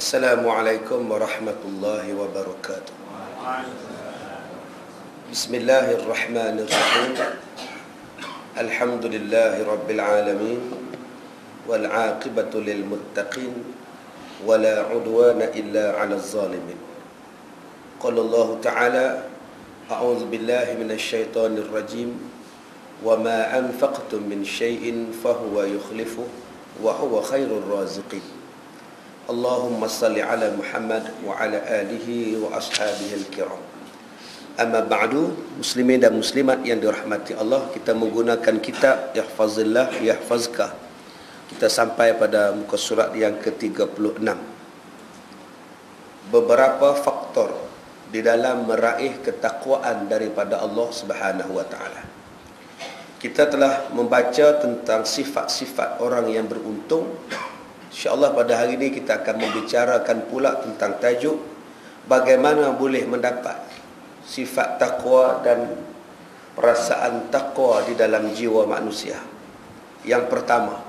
Assalamualaikum warahmatullahi wabarakatuh. Bismillahirrahmanirrahim. Alhamdulillahi rabbil alamin. Wal aqibatu lil muttaqin. Wala udwana illa 'alal zalimin. Qala Allah Ta'ala, a'udzu billahi minasy syaithanir rajim. Wa ma anfaqtum min syai'in fahuwa yukhlifuhu wa huwa khairur raziqin. Allahumma salli ala Muhammad wa ala alihi wa ashabihi al-kiram. Amma ba'du, muslimin dan muslimat yang dirahmati Allah, kita menggunakan kitab Ihfazillah Yahfazka. Kita sampai pada muka surat yang ke-36. Beberapa faktor di dalam meraih ketakwaan daripada Allah Subhanahu wa taala. Kita telah membaca tentang sifat-sifat orang yang beruntung. InsyaAllah pada hari ini kita akan membicarakan pula tentang tajuk bagaimana boleh mendapat sifat taqwa dan perasaan taqwa di dalam jiwa manusia. Yang pertama,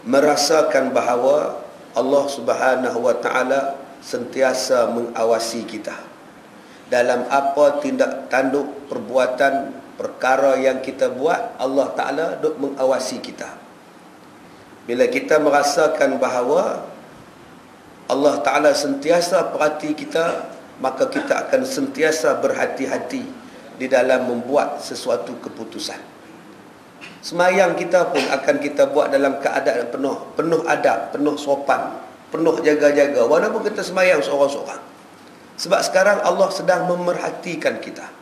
merasakan bahawa Allah Subhanahu wa taala sentiasa mengawasi kita dalam apa tindak tanduk perbuatan perkara yang kita buat. Allah Ta'ala duk mengawasi kita. Bila kita merasakan bahawa Allah Ta'ala sentiasa perhati kita, maka kita akan sentiasa berhati-hati di dalam membuat sesuatu keputusan. Semayang kita pun akan kita buat dalam keadaan penuh adab, penuh sopan, penuh jaga-jaga, walaupun kita semayang seorang-seorang. Sebab sekarang Allah sedang memerhatikan kita.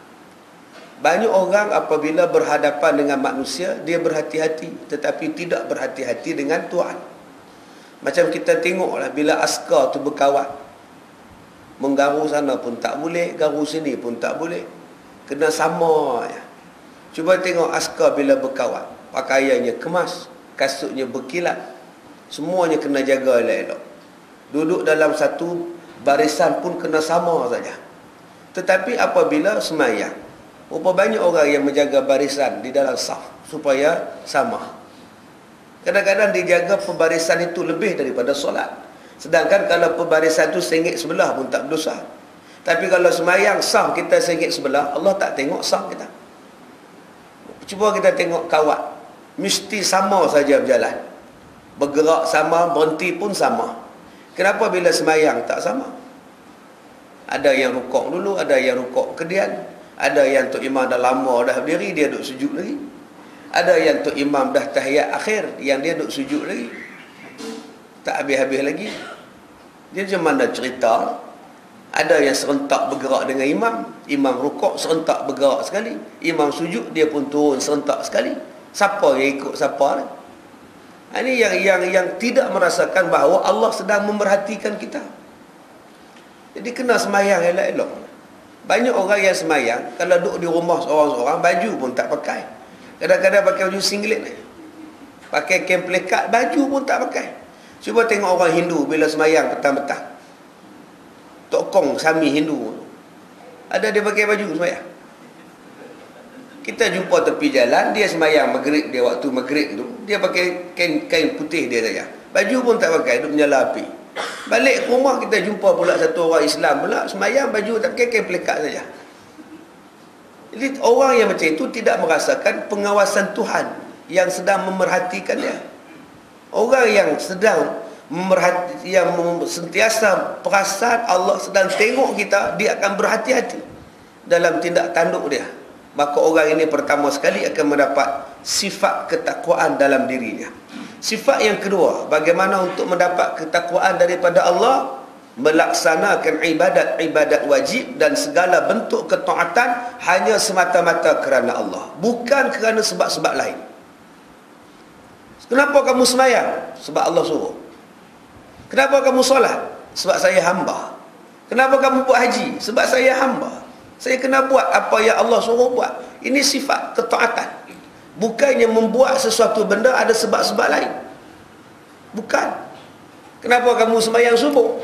Banyak orang apabila berhadapan dengan manusia, dia berhati-hati, tetapi tidak berhati-hati dengan Tuhan. Macam kita tengoklah, bila askar tu berkawat, menggaru sana pun tak boleh, garu sini pun tak boleh, kena sama ya. Cuba tengok askar bila berkawat, pakaiannya kemas, kasutnya berkilat, semuanya kena jaga elok-elok. Duduk dalam satu barisan pun kena sama saja. Tetapi apabila semayang, berapa banyak orang yang menjaga barisan di dalam saf supaya sama. Kadang-kadang dijaga pembarisan itu lebih daripada solat. Sedangkan kalau pembarisan itu sengit sebelah pun tak berdosa. Tapi kalau semayang saf kita sengit sebelah, Allah tak tengok saf kita. Cuba kita tengok kawat, mesti sama saja berjalan. Bergerak sama, berhenti pun sama. Kenapa bila semayang tak sama? Ada yang rukuk dulu, ada yang rukuk kemudian. Ada yang Tok Imam dah lama dah berdiri, dia duduk sujud lagi. Ada yang Tok Imam dah tahiyat akhir, yang dia duduk sujud lagi. Tak habis-habis lagi. Dia macam mana cerita? Ada yang serentak bergerak dengan imam. Imam rukuk serentak bergerak sekali. Imam sujud, dia pun turun serentak sekali. Siapa yang ikut siapa? Ini yang tidak merasakan bahawa Allah sedang memerhatikan kita. Jadi kena semayang elok-elok. Banyak orang yang semayang, kalau duduk di rumah seorang-seorang, baju pun tak pakai. Kadang-kadang pakai baju singlet, pakai kain pelekat, baju pun tak pakai. Cuba tengok orang Hindu bila semayang petang-petang. Tok Kong, Sami Hindu, ada dia pakai baju semayang. Kita jumpa tepi jalan, dia semayang maghrib, dia waktu maghrib tu, dia pakai kain putih dia saja. Baju pun tak pakai, duduk menyala api. Balik ke rumah kita jumpa pula satu orang Islam pula semayang baju tak pakai, kain pelekat saja. Jadi orang yang macam itu tidak merasakan pengawasan Tuhan yang sedang memerhatikan dia. Orang yang sedang memerhati, yang sentiasa perasan Allah sedang tengok kita, dia akan berhati-hati dalam tindak tanduk dia. Maka orang ini pertama sekali akan mendapat sifat ketakwaan dalam dirinya. Sifat yang kedua, bagaimana untuk mendapat ketakwaan daripada Allah? Melaksanakan ibadat wajib dan segala bentuk ketaatan hanya semata-mata kerana Allah, bukan kerana sebab-sebab lain. Kenapa kamu semayang? Sebab Allah suruh. Kenapa kamu solat? Sebab saya hamba. Kenapa kamu buat haji? Sebab saya hamba. Saya kena buat apa yang Allah suruh buat. Ini sifat ketaatan. Bukannya membuat sesuatu benda ada sebab-sebab lain. Bukan. Kenapa kamu semayang subuh?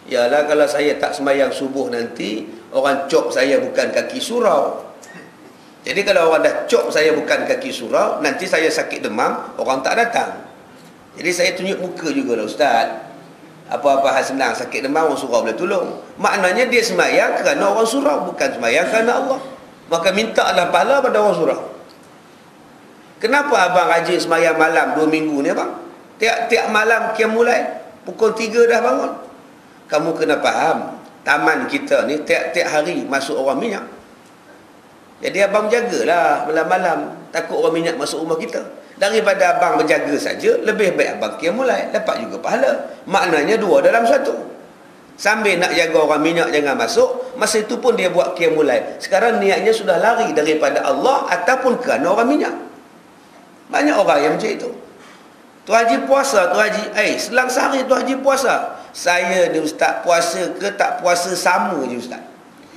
Yalah, kalau saya tak semayang subuh nanti orang cop saya bukan kaki surau. Jadi kalau orang dah cop saya bukan kaki surau, nanti saya sakit demam, orang tak datang. Jadi saya tunjuk muka jugalah ustaz. Apa-apa hal senang, sakit demam, orang surau boleh tolong. Maknanya dia sembahyang kerana orang surau, bukan sembahyang kerana Allah. Maka mintalah pahala pada orang surau. Kenapa abang rajin sembahyang malam 2 minggu ni abang? Tiap-tiap malam qiyam mulai pukul 3 dah bangun. Kamu kena faham, taman kita ni tiap-tiap hari masuk orang minyak. Jadi abang jagalah malam-malam, takut orang minyak masuk rumah kita. Daripada abang berjaga saja, lebih baik abang qiyam mulai, dapat juga pahala. Maknanya 2 dalam 1. Sambil nak jaga orang minyak jangan masuk, masa itu pun dia buat qiyam mulai. Sekarang niatnya sudah lari daripada Allah ataupun kerana orang minyak. Banyak orang yang macam itu. Tu Haji puasa, Tu Haji, selang sehari Tu Haji puasa. Saya ni ustaz, puasa ke tak puasa sama je ustaz.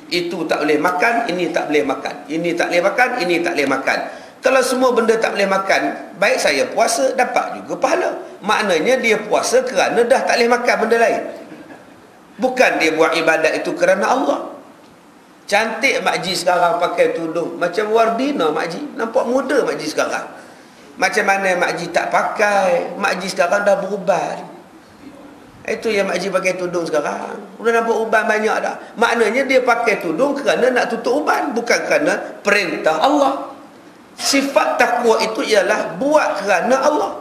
Itu tak boleh makan, ini tak boleh makan. Ini tak boleh makan, ini tak boleh makan. Kalau semua benda tak boleh makan, baik saya puasa, dapat juga pahala. Maknanya dia puasa kerana dah tak boleh makan benda lain. Bukan dia buat ibadat itu kerana Allah. Cantik makji sekarang pakai tudung. Macam Wardina makji. Nampak muda makji sekarang. Macam mana makji tak pakai, makji sekarang dah beruban. Itu yang makji pakai tudung sekarang. Udah nampak uban banyak dah. Maknanya dia pakai tudung kerana nak tutup uban, bukan kerana perintah Allah. Sifat takwa itu ialah buat kerana Allah.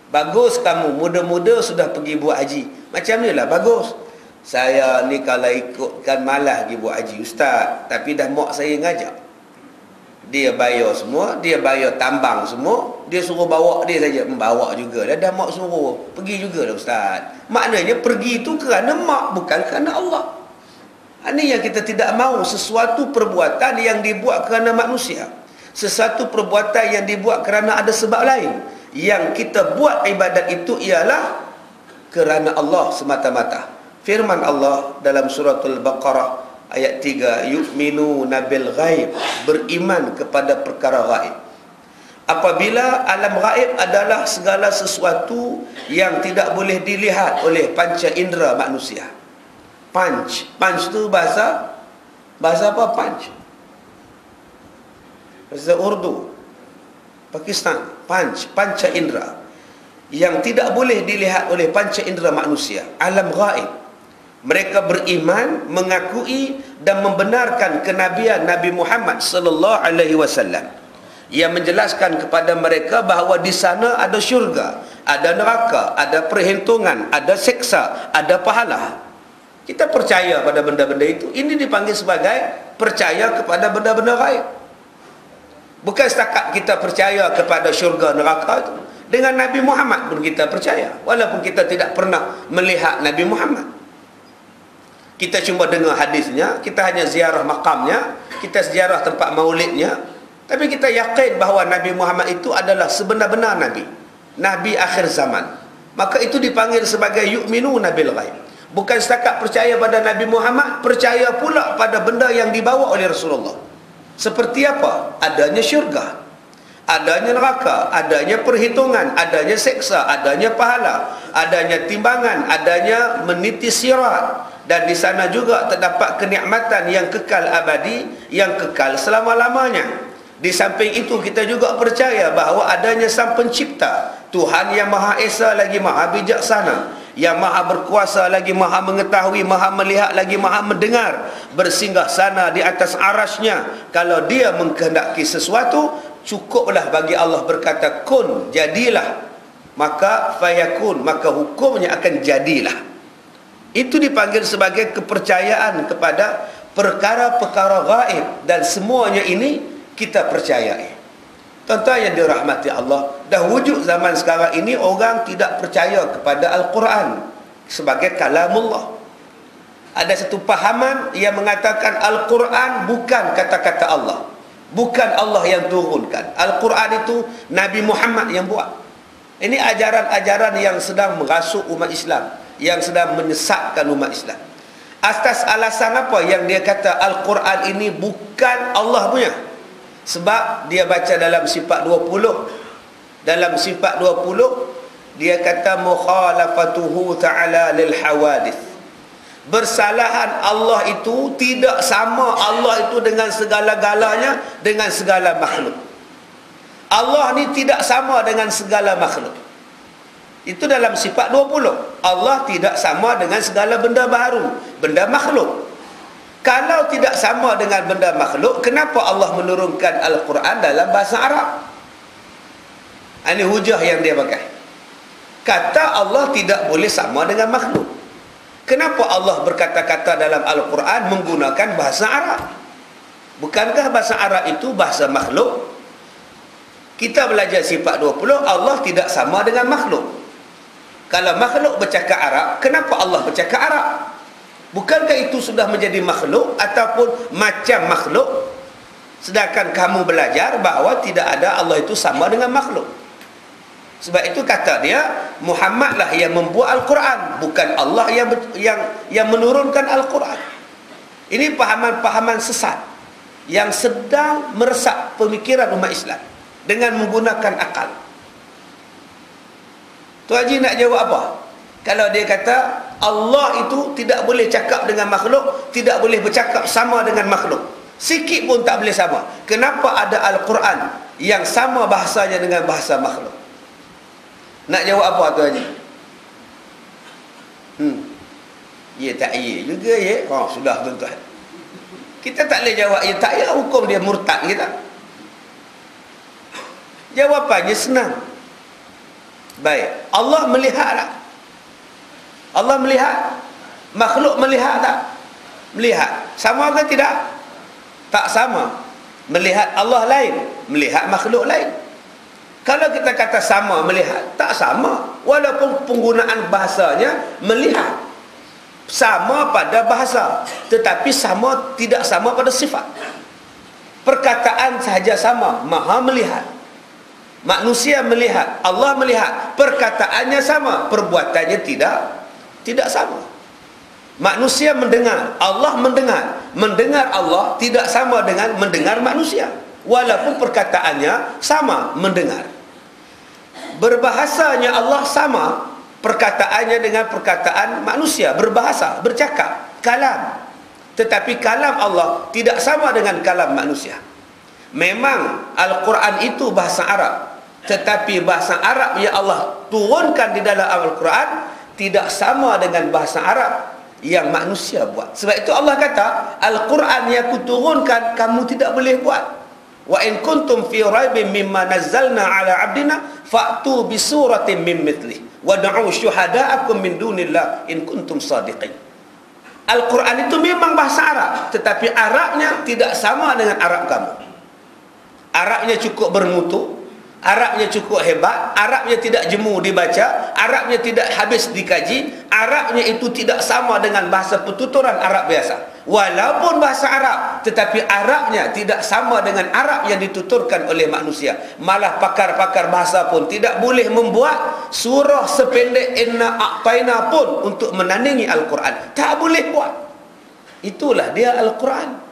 Bagus kamu muda-muda sudah pergi buat haji. Macam ni lah bagus. Saya ni kalau ikutkan malas pergi buat haji ustaz, tapi dah mak saya ngajak. Dia bayar semua, dia bayar tambang semua, dia suruh bawa dia saja. Membawa juga dah mak suruh. Pergi juga dah ustaz. Maknanya pergi itu kerana mak, bukan kerana Allah. Ini yang kita tidak mahu, sesuatu perbuatan yang dibuat kerana manusia. Sesuatu perbuatan yang dibuat kerana ada sebab lain. Yang kita buat ibadat itu ialah kerana Allah semata-mata. Firman Allah dalam suratul Baqarah ayat 3, yu'minuna bil ghaib, beriman kepada perkara gaib. Apabila alam gaib adalah segala sesuatu yang tidak boleh dilihat oleh panca indera manusia. Panch tu bahasa apa panch? Bahasa Urdu, Pakistan. Panca indera yang tidak boleh dilihat oleh panca indera manusia, alam gaib. Mereka beriman, mengakui dan membenarkan kenabian Nabi Muhammad sallallahu alaihi wasallam yang menjelaskan kepada mereka bahawa di sana ada syurga, ada neraka, ada perhitungan, ada seksa, ada pahala. Kita percaya pada benda-benda itu. Ini dipanggil sebagai percaya kepada benda-benda gaib. Bukan setakat kita percaya kepada syurga neraka itu. Dengan Nabi Muhammad pun kita percaya, walaupun kita tidak pernah melihat Nabi Muhammad. Kita cuma dengar hadisnya, kita hanya ziarah makamnya, kita ziarah tempat maulidnya, tapi kita yakin bahawa Nabi Muhammad itu adalah sebenar-benar Nabi, Nabi akhir zaman. Maka itu dipanggil sebagai yu'minuna bil ghaib. Bukan setakat percaya pada Nabi Muhammad, percaya pula pada benda yang dibawa oleh Rasulullah. Seperti apa? Adanya syurga, adanya neraka, adanya perhitungan, adanya seksa, adanya pahala, adanya timbangan, adanya meniti sirat. Dan di sana juga terdapat kenikmatan yang kekal abadi, yang kekal selama-lamanya. Di samping itu kita juga percaya bahawa adanya Sang Pencipta, Tuhan yang Maha Esa lagi Maha Bijaksana, yang Maha Berkuasa lagi Maha Mengetahui, Maha Melihat lagi Maha Mendengar, bersinggah sana di atas arasnya. Kalau dia mengkehendaki sesuatu, cukuplah bagi Allah berkata kun, jadilah, maka fayakun, maka hukumnya akan jadilah. Itu dipanggil sebagai kepercayaan kepada perkara-perkara gaib, dan semuanya ini kita percayai. Tuan-tuan yang dirahmati Allah, dah wujud zaman sekarang ini orang tidak percaya kepada Al-Quran sebagai kalamullah. Ada satu pahaman yang mengatakan Al-Quran bukan kata-kata Allah, bukan Allah yang turunkan. Al-Quran itu Nabi Muhammad yang buat. Ini ajaran-ajaran yang sedang merasuk umat Islam, yang sedang menyesatkan umat Islam. Atas alasan apa yang dia kata Al-Quran ini bukan Allah punya? Sebab dia baca dalam sifat 20. Dalam sifat 20 dia kata mukhalafatuhu ta'ala lil hawadith. Bersalahan Allah itu tidak sama Allah itu dengan segala-galanya, dengan segala makhluk. Allah ni tidak sama dengan segala makhluk. Itu dalam sifat 20. Allah tidak sama dengan segala benda baru, benda makhluk. Kalau tidak sama dengan benda makhluk, kenapa Allah menurunkan Al-Quran dalam bahasa Arab? Ini hujah yang dia pakai. Kata Allah tidak boleh sama dengan makhluk. Kenapa Allah berkata-kata dalam Al-Quran menggunakan bahasa Arab? Bukankah bahasa Arab itu bahasa makhluk? Kita belajar sifat 20, Allah tidak sama dengan makhluk. Kalau makhluk bercakap Arab, kenapa Allah bercakap Arab? Bukankah itu sudah menjadi makhluk ataupun macam makhluk? Sedangkan kamu belajar bahawa tidak ada Allah itu sama dengan makhluk. Sebab itu kata dia, Muhammadlah yang membuat Al-Quran, bukan Allah yang menurunkan Al-Quran. Ini pahaman-pahaman sesat yang sedang meresak pemikiran umat Islam dengan menggunakan akal. Tu Haji nak jawab apa? Kalau dia kata Allah itu tidak boleh cakap dengan makhluk, tidak boleh bercakap sama dengan makhluk, sikit pun tak boleh sama. Kenapa ada Al-Quran yang sama bahasanya dengan bahasa makhluk? Nak jawab apa tu Haji? Ya tak ya juga ya. Oh, sudah tuan-tuan. Kita tak boleh jawab ya tak ya, hukum dia murtad kita. Jawapannya senang. Baik, Allah melihat tak? Allah melihat? Makhluk melihat tak? Melihat. Sama ke tidak? Tak sama. Melihat Allah lain, melihat makhluk lain. Kalau kita kata sama melihat, tak sama. Walaupun penggunaan bahasanya melihat, sama pada bahasa, tetapi sama tidak sama pada sifat. Perkataan sahaja sama, Maha melihat. Manusia melihat, Allah melihat, perkataannya sama, perbuatannya tidak sama. Manusia mendengar, Allah mendengar. Mendengar Allah tidak sama dengan mendengar manusia, walaupun perkataannya sama, mendengar. Berbahasanya Allah sama, perkataannya dengan perkataan manusia, berbahasa, bercakap, kalam. Tetapi kalam Allah tidak sama dengan kalam manusia. Memang Al-Quran itu bahasa Arab, tetapi bahasa Arab yang Allah turunkan di dalam Al-Quran tidak sama dengan bahasa Arab yang manusia buat. Sebab itu Allah kata, Al-Quran yang kuturunkan kamu tidak boleh buat. Wa in kuntum fi raibin mimma nazzalna ala abdina fa'tu bi suratin min mithlihi wad'u syuhada'akum min dunillah in kuntum sadiqin. Al-Quran itu memang bahasa Arab, tetapi Arabnya tidak sama dengan Arab kamu. Arabnya cukup bermutu, Arabnya cukup hebat, Arabnya tidak jemu dibaca, Arabnya tidak habis dikaji, Arabnya itu tidak sama dengan bahasa pertuturan Arab biasa. Walaupun bahasa Arab, tetapi Arabnya tidak sama dengan Arab yang dituturkan oleh manusia. Malah pakar-pakar bahasa pun tidak boleh membuat surah sependek Inna A'tayna pun untuk menandingi Al-Quran. Tak boleh buat. Itulah dia Al-Quran.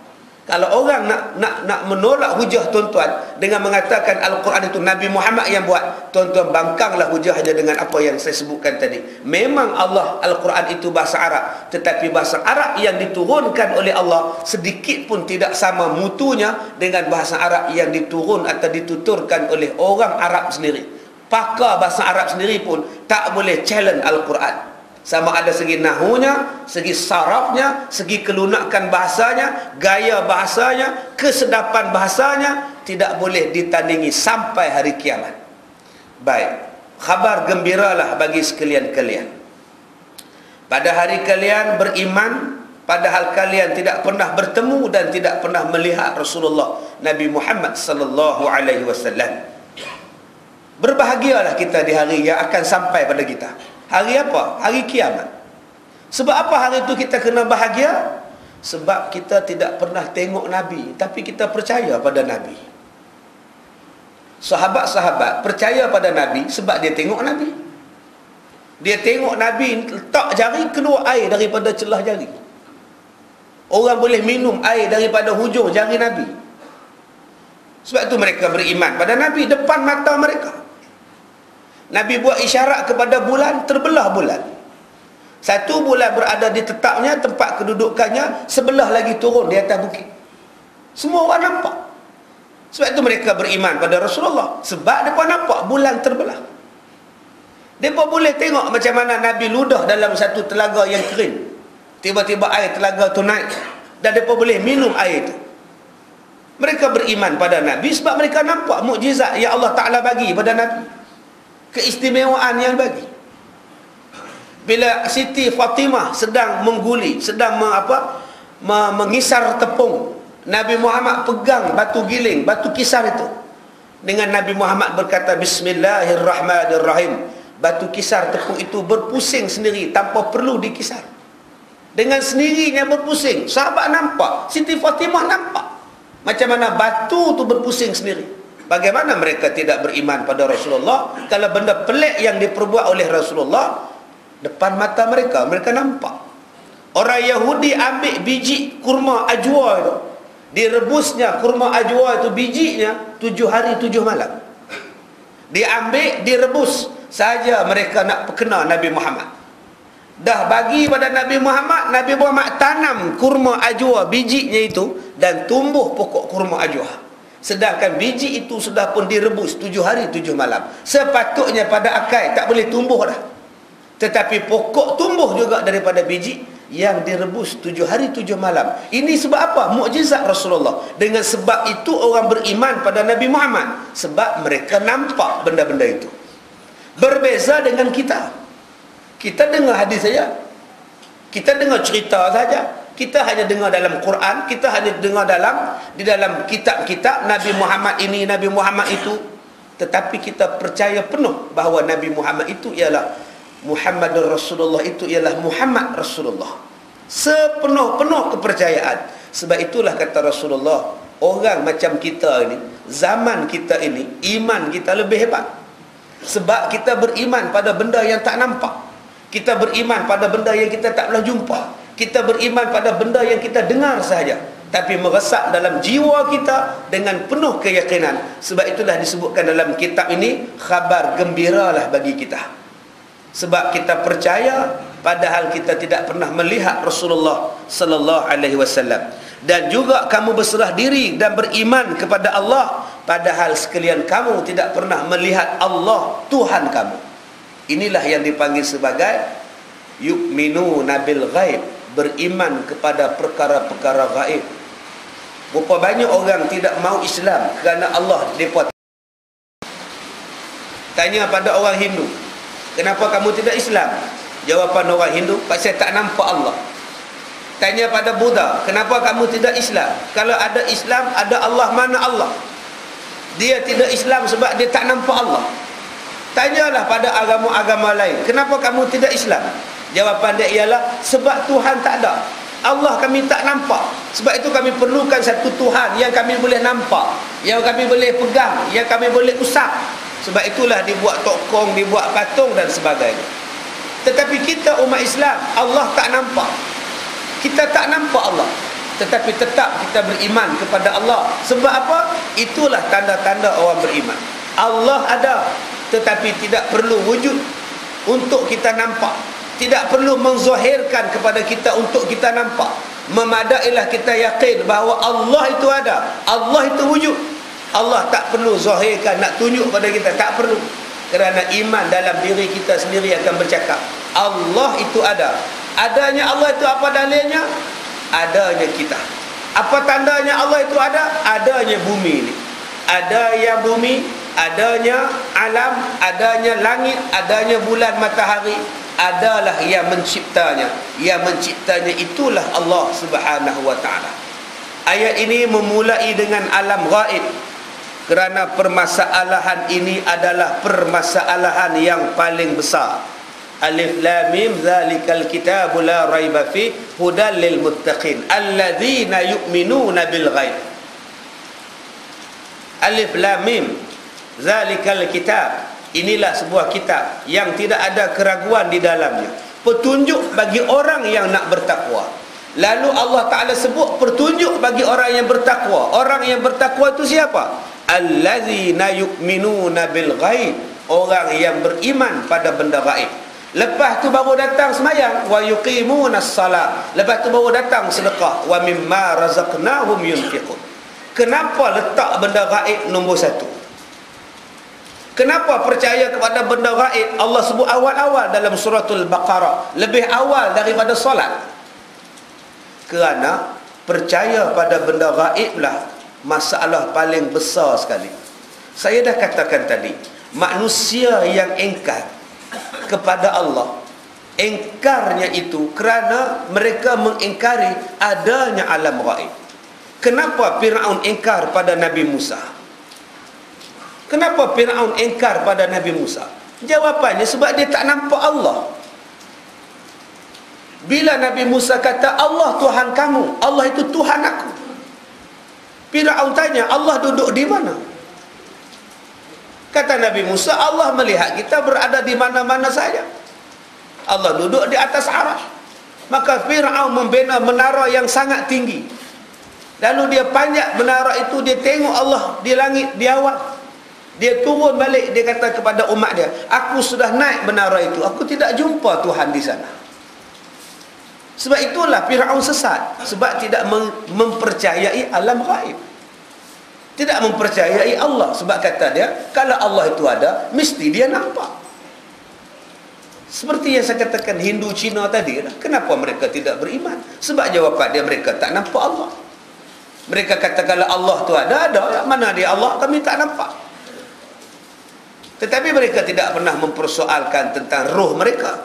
Kalau orang nak menolak hujah tuan-tuan dengan mengatakan Al-Quran itu Nabi Muhammad yang buat, tuan-tuan bangkanglah hujahnya dengan apa yang saya sebutkan tadi. Memang Allah Al-Quran itu bahasa Arab, tetapi bahasa Arab yang diturunkan oleh Allah sedikit pun tidak sama mutunya dengan bahasa Arab yang diturun atau dituturkan oleh orang Arab sendiri. Pakar bahasa Arab sendiri pun tak boleh challenge Al-Quran. Sama ada segi nahunya, segi sarafnya, segi kelunakan bahasanya, gaya bahasanya, kesedapan bahasanya, tidak boleh ditandingi sampai hari kiamat. Baik, khabar gembiralah bagi sekalian kalian. Pada hari kalian beriman, padahal kalian tidak pernah bertemu dan tidak pernah melihat Rasulullah Nabi Muhammad sallallahu alaihi wasallam. Berbahagialah kita di hari yang akan sampai pada kita. Hari apa? Hari kiamat. Sebab apa hari itu kita kena bahagia? Sebab kita tidak pernah tengok Nabi, tapi kita percaya pada Nabi. Sahabat-sahabat percaya pada Nabi sebab dia tengok Nabi. Dia tengok Nabi letak jari, keluar air daripada celah jari. Orang boleh minum air daripada hujung jari Nabi. Sebab itu mereka beriman pada Nabi depan mata mereka. Nabi buat isyarat kepada bulan, terbelah bulan. Satu bulan berada di tetapnya, tempat kedudukannya, sebelah lagi turun di atas bukit. Semua orang nampak. Sebab itu mereka beriman pada Rasulullah, sebab mereka nampak bulan terbelah. Mereka boleh tengok macam mana Nabi ludah dalam satu telaga yang kering. Tiba-tiba air telaga tu naik. Dan mereka boleh minum air itu. Mereka beriman pada Nabi sebab mereka nampak mukjizat yang Allah Ta'ala bagi pada Nabi. Keistimewaan yang bagi. Bila Siti Fatimah sedang mengguli, sedang mengisar tepung, Nabi Muhammad pegang batu giling, batu kisar itu. Dengan Nabi Muhammad berkata, Bismillahirrahmanirrahim. Batu kisar tepung itu berpusing sendiri tanpa perlu dikisar. Dengan sendirinya berpusing. Sahabat nampak, Siti Fatimah nampak macam mana batu tu berpusing sendiri. Bagaimana mereka tidak beriman pada Rasulullah kalau benda pelik yang diperbuat oleh Rasulullah depan mata mereka, mereka nampak. Orang Yahudi ambil biji kurma ajwa itu, direbusnya kurma ajwa itu, bijinya 7 hari 7 malam. Diambil, direbus saja mereka nak perkenal Nabi Muhammad. Dah bagi pada Nabi Muhammad tanam kurma ajwa bijinya itu dan tumbuh pokok kurma ajwa. Sedangkan biji itu sudah pun direbus 7 hari 7 malam. Sepatutnya pada akai tak boleh tumbuh dah. Tetapi pokok tumbuh juga daripada biji yang direbus 7 hari 7 malam. Ini sebab apa? Mukjizat Rasulullah. Dengan sebab itu orang beriman pada Nabi Muhammad, sebab mereka nampak benda-benda itu. Berbeza dengan kita. Kita dengar hadis saja, kita dengar cerita saja, kita hanya dengar dalam Quran, kita hanya dengar di dalam kitab-kitab Nabi Muhammad ini, Nabi Muhammad itu. Tetapi kita percaya penuh bahawa Nabi Muhammad itu ialah Muhammadur Rasulullah, itu ialah Muhammad Rasulullah. Sepenuh-penuh kepercayaan. Sebab itulah kata Rasulullah, orang macam kita ini, zaman kita ini, iman kita lebih hebat. Sebab kita beriman pada benda yang tak nampak. Kita beriman pada benda yang kita tak pernah jumpa. Kita beriman pada benda yang kita dengar sahaja, tapi meresap dalam jiwa kita dengan penuh keyakinan. Sebab itulah disebutkan dalam kitab ini, khabar gembiralah bagi kita. Sebab kita percaya padahal kita tidak pernah melihat Rasulullah sallallahu alaihi wasallam. Dan juga kamu berserah diri dan beriman kepada Allah padahal sekalian kamu tidak pernah melihat Allah Tuhan kamu. Inilah yang dipanggil sebagai yu'minuna bil ghaib, beriman kepada perkara-perkara gaib. Berapa banyak orang tidak mau Islam kerana Allah depa. Tanya pada orang Hindu, kenapa kamu tidak Islam? Jawapan orang Hindu, pasal tak nampak Allah. Tanya pada Buddha, kenapa kamu tidak Islam? Kalau ada Islam, ada Allah, mana Allah? Dia tidak Islam sebab dia tak nampak Allah. Tanyalah pada agama-agama lain, kenapa kamu tidak Islam? Jawapan dia ialah, sebab Tuhan tak ada. Allah kami tak nampak. Sebab itu kami perlukan satu Tuhan yang kami boleh nampak, yang kami boleh pegang, yang kami boleh usap. Sebab itulah dibuat tokong, dibuat patung dan sebagainya. Tetapi kita umat Islam, Allah tak nampak. Kita tak nampak Allah, tetapi tetap kita beriman kepada Allah. Sebab apa? Itulah tanda-tanda orang beriman. Allah ada, tetapi tidak perlu wujud untuk kita nampak. Tidak perlu menzahirkan kepada kita untuk kita nampak. Memadailah kita yakin bahawa Allah itu ada, Allah itu wujud. Allah tak perlu zahirkan, nak tunjuk pada kita, tak perlu. Kerana iman dalam diri kita sendiri akan bercakap, Allah itu ada. Adanya Allah itu apa dalilnya? Adanya kita. Apa tandanya Allah itu ada? Adanya bumi ini. Adanya bumi, adanya alam, adanya langit, adanya bulan, matahari. Adalah yang menciptanya. Yang menciptanya itulah Allah Subhanahu wa ta'ala. Ayat ini memulai dengan alam gaib, kerana permasalahan ini adalah permasalahan yang paling besar. Alif lam mim zalikal kitabu la raiba fi hudal lil muttaqin alladzina yu'minuna bil ghaib. Alif lam mim zalikal kitab, inilah sebuah kitab yang tidak ada keraguan di dalamnya, petunjuk bagi orang yang nak bertakwa. Lalu Allah Ta'ala sebut petunjuk bagi orang yang bertakwa. Orang yang bertakwa itu siapa? Allazina yu'minuna bil ghaib, orang yang beriman pada benda gaib. Lepas tu baru datang semayang, wa yuqimunas salat. Lepas tu baru datang sedekah, wa mimma razaqnahum yunfiqun. Kenapa letak benda gaib nombor 1? Kenapa percaya kepada benda gaib? Allah sebut awal-awal dalam suratul Baqarah, lebih awal daripada solat. Kerana percaya pada benda gaib lah masalah paling besar sekali. Saya dah katakan tadi, manusia yang engkar kepada Allah, engkarnya itu kerana mereka mengingkari adanya alam gaib. Kenapa Fir'aun engkar pada Nabi Musa? Kenapa Fir'aun engkar pada Nabi Musa? Jawapannya sebab dia tak nampak Allah. Bila Nabi Musa kata Allah Tuhan kamu, Allah itu Tuhan aku, Fir'aun tanya Allah duduk di mana? Kata Nabi Musa, Allah melihat kita berada di mana-mana saja. Allah duduk di atas arasy. Maka Fir'aun membina menara yang sangat tinggi. Lalu dia panjat menara itu, dia tengok Allah di langit, di awal. Dia turun balik, dia kata kepada umat dia, aku sudah naik menara itu, aku tidak jumpa Tuhan di sana. Sebab itulah Fir'aun sesat, sebab tidak mempercayai alam gaib, tidak mempercayai Allah. Sebab kata dia, kalau Allah itu ada, mesti dia nampak. Seperti yang saya katakan Hindu Cina tadi, kenapa mereka tidak beriman? Sebab jawapan dia, mereka tak nampak Allah. Mereka kata kalau Allah tu ada, mana dia Allah, kami tak nampak. Tetapi mereka tidak pernah mempersoalkan tentang roh mereka.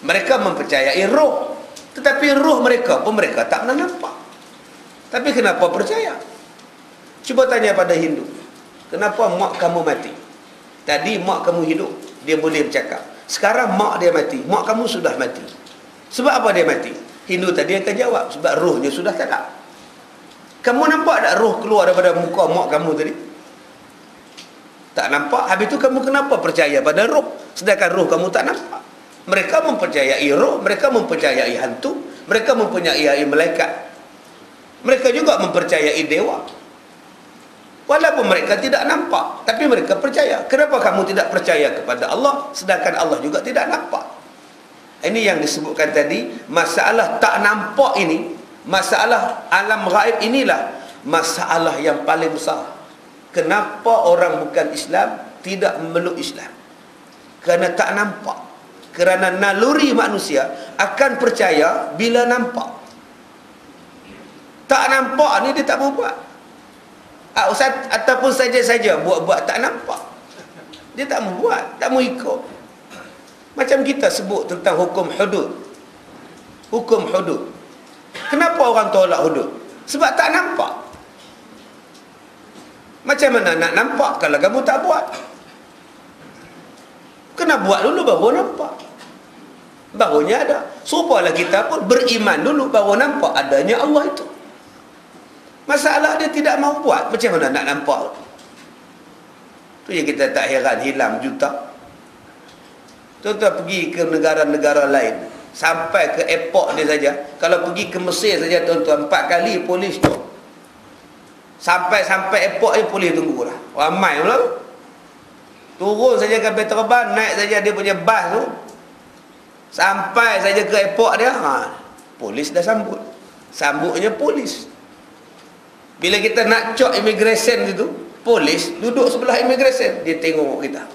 Mereka mempercayai roh, tetapi roh mereka pun mereka tak pernah nampak. Tapi kenapa percaya? Cuba tanya pada Hindu, kenapa mak kamu mati? Tadi mak kamu hidup, dia boleh bercakap. Sekarang mak dia mati, mak kamu sudah mati. Sebab apa dia mati? Hindu tadi akan jawab, sebab rohnya sudah tak ada. Kamu nampak tak roh keluar daripada muka mak kamu tadi? Tak nampak. Habis itu kamu kenapa percaya pada roh, sedangkan roh kamu tak nampak? Mereka mempercayai roh, mereka mempercayai hantu, mereka mempercayai malaikat, mereka juga mempercayai dewa. Walaupun mereka tidak nampak, tapi mereka percaya. Kenapa kamu tidak percaya kepada Allah, sedangkan Allah juga tidak nampak? Ini yang disebutkan tadi, masalah tak nampak ini, masalah alam gaib inilah masalah yang paling besar. Kenapa orang bukan Islam tidak memeluk Islam? Kerana tak nampak. Kerana naluri manusia akan percaya bila nampak. Tak nampak ni dia tak mau buat. Ataupun saja-saja buat-buat tak nampak, dia tak mau buat, tak mau ikut. Macam kita sebut tentang hukum hudud. Hukum hudud, kenapa orang tolak hudud? Sebab tak nampak. Macam mana nak nampak kalau kamu tak buat? Kena buat dulu baru nampak, barunya ada. Serupalah kita pun beriman dulu baru nampak adanya Allah itu. Masalah dia tidak mau buat, macam mana nak nampak? Tu yang kita tak heran hilang juta. Tuan-tuan pergi ke negara-negara lain, sampai ke airport dia saja, kalau pergi ke Mesir saja tuan-tuan, 4 kali polis tu. Sampai airport ni polis tunggu lah. Ramai pula. Turun saja kapal terbang, naik saja dia punya bas tu, sampai saja ke airport dia, polis dah sambut. Sambutnya polis. Bila kita nak cok immigration itu, polis duduk sebelah immigration, dia tengok kita.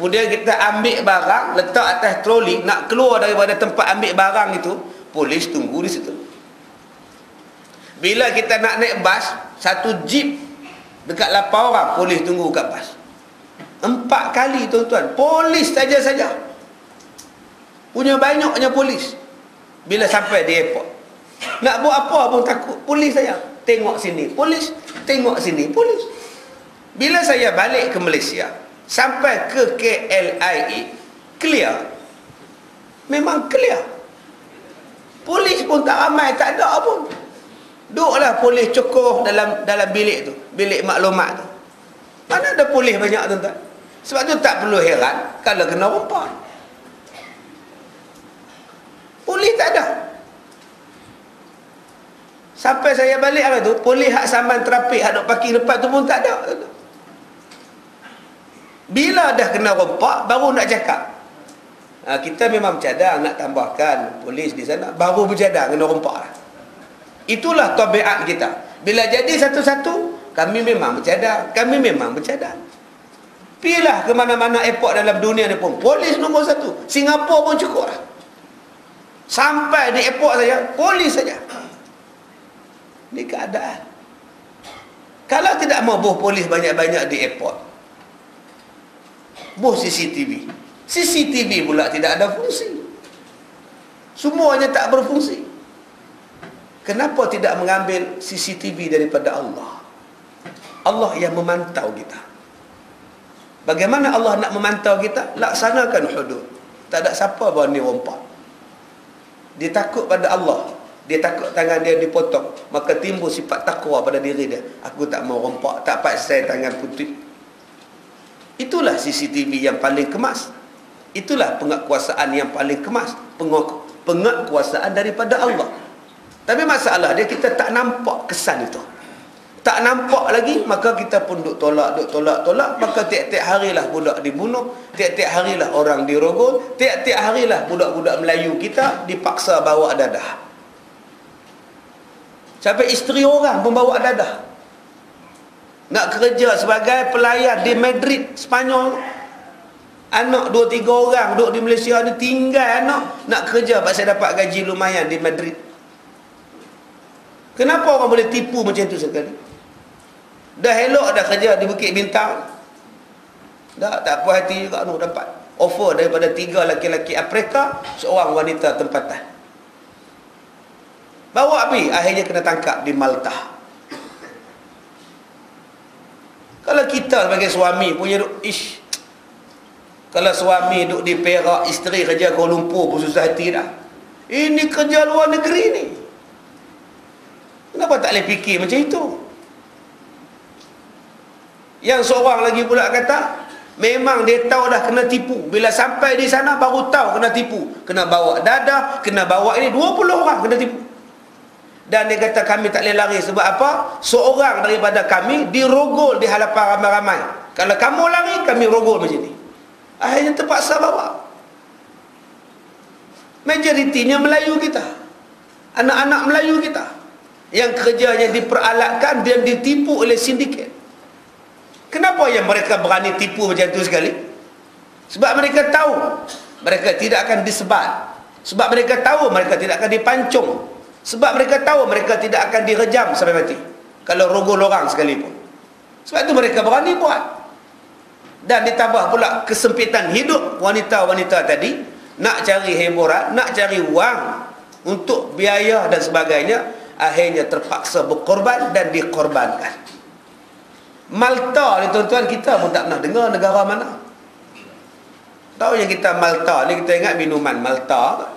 Kemudian kita ambil barang, letak atas troli, nak keluar daripada tempat ambil barang itu, polis tunggu di situ. Bila kita nak naik bas, satu jeep dekat 8 orang, polis tunggu kat bas. 4 kali tuan-tuan, polis saja-saja. Punya banyaknya polis. Bila sampai di airport, nak buat apa pun takut, polis saja. Tengok sini polis, tengok sini polis. Bila saya balik ke Malaysia, sampai ke KLIA, clear. Memang clear. Polis pun tak ramai, tak ada pun. Duduklah polis cukup dalam bilik tu, bilik maklumat tu. Mana ada polis banyak tuan-tuan? Sebab tu tak perlu heran kalau kena rompak. Polis tak ada. Sampai saya balik hari tu, polis hak saman trafik, hak duk parking depan tu pun tak ada. Bila dah kena rompak, baru nak cakap. Kita memang bercadang nak tambahkan polis di sana, baru bercadang kena rompak lah. Itulah tabiat kita. Bila jadi satu-satu, kami memang bercadang, kami memang bercadang. Pilah ke mana-mana airport dalam dunia ni pun, polis nombor 1. Singapura pun cukup lah. Sampai di airport saja, polis saja. Ini keadaan. Kalau tidak mau buh polis banyak-banyak di airport, buh CCTV. CCTV pula tidak ada fungsi. Semuanya tak berfungsi. Kenapa tidak mengambil CCTV daripada Allah? Allah yang memantau kita. Bagaimana Allah nak memantau kita? Laksanakan hudud. Tak ada siapa berani rompak. Dia takut pada Allah. Dia takut tangan dia dipotong. Maka timbul sifat takwa pada diri dia. Aku tak mau rompak, tak paksa tangan putih. Itulah CCTV yang paling kemas. Itulah penguasaan yang paling kemas. Penguasaan daripada Allah. Tapi masalah dia, kita tak nampak kesan itu. Tak nampak lagi, maka kita pun duk tolak. Maka tiap-tiap harilah budak dibunuh, tiap-tiap harilah orang dirogol, tiap-tiap harilah budak-budak Melayu kita dipaksa bawa dadah. Sampai isteri orang pun bawa dadah. Nak kerja sebagai pelayan di Madrid, Spanyol. Anak 2-3 orang duduk di Malaysia ni, tinggal anak nak kerja pasal dapat gaji lumayan di Madrid. Kenapa orang boleh tipu macam tu sekali? Dah elok dah kerja di Bukit Bintang, dah tak puas hati juga dapat offer daripada 3 lelaki-lelaki Afrika, seorang wanita tempatan. Bawa pergi, akhirnya kena tangkap di Malta. Kalau kita sebagai suami punya kalau suami duduk di Perak, isteri kerja Kuala Lumpur pun susah hati dah. Ini kerja luar negeri ni, kenapa tak boleh fikir macam itu? Yang seorang lagi pula kata, memang dia tahu dah kena tipu. Bila sampai di sana baru tahu kena tipu. Kena bawa dadah, kena bawa ini, 20 orang kena tipu. Dan dia kata, kami tak boleh lari. Sebab apa? Seorang daripada kami dirogol di hadapan ramai-ramai. Kalau kamu lari, kami rogol macam ni. Akhirnya terpaksa bawa. Majoritinya Melayu kita, anak-anak Melayu kita, yang kerjanya diperalatkan dan ditipu oleh sindiket. Kenapa yang mereka berani tipu macam tu sekali? Sebab mereka tahu mereka tidak akan disebat. Sebab mereka tahu mereka tidak akan dipancung. Sebab mereka tahu mereka tidak akan direjam sampai mati kalau rogol orang sekalipun. Sebab itu mereka berani buat. Dan ditambah pula kesempitan hidup wanita-wanita tadi, nak cari hiburan, nak cari wang untuk biaya dan sebagainya, akhirnya terpaksa berkorban dan dikorbankan. Malta ni tuan-tuan, kita pun tak pernah dengar negara mana. Tahu yang kita Malta ni, kita ingat minuman Malta.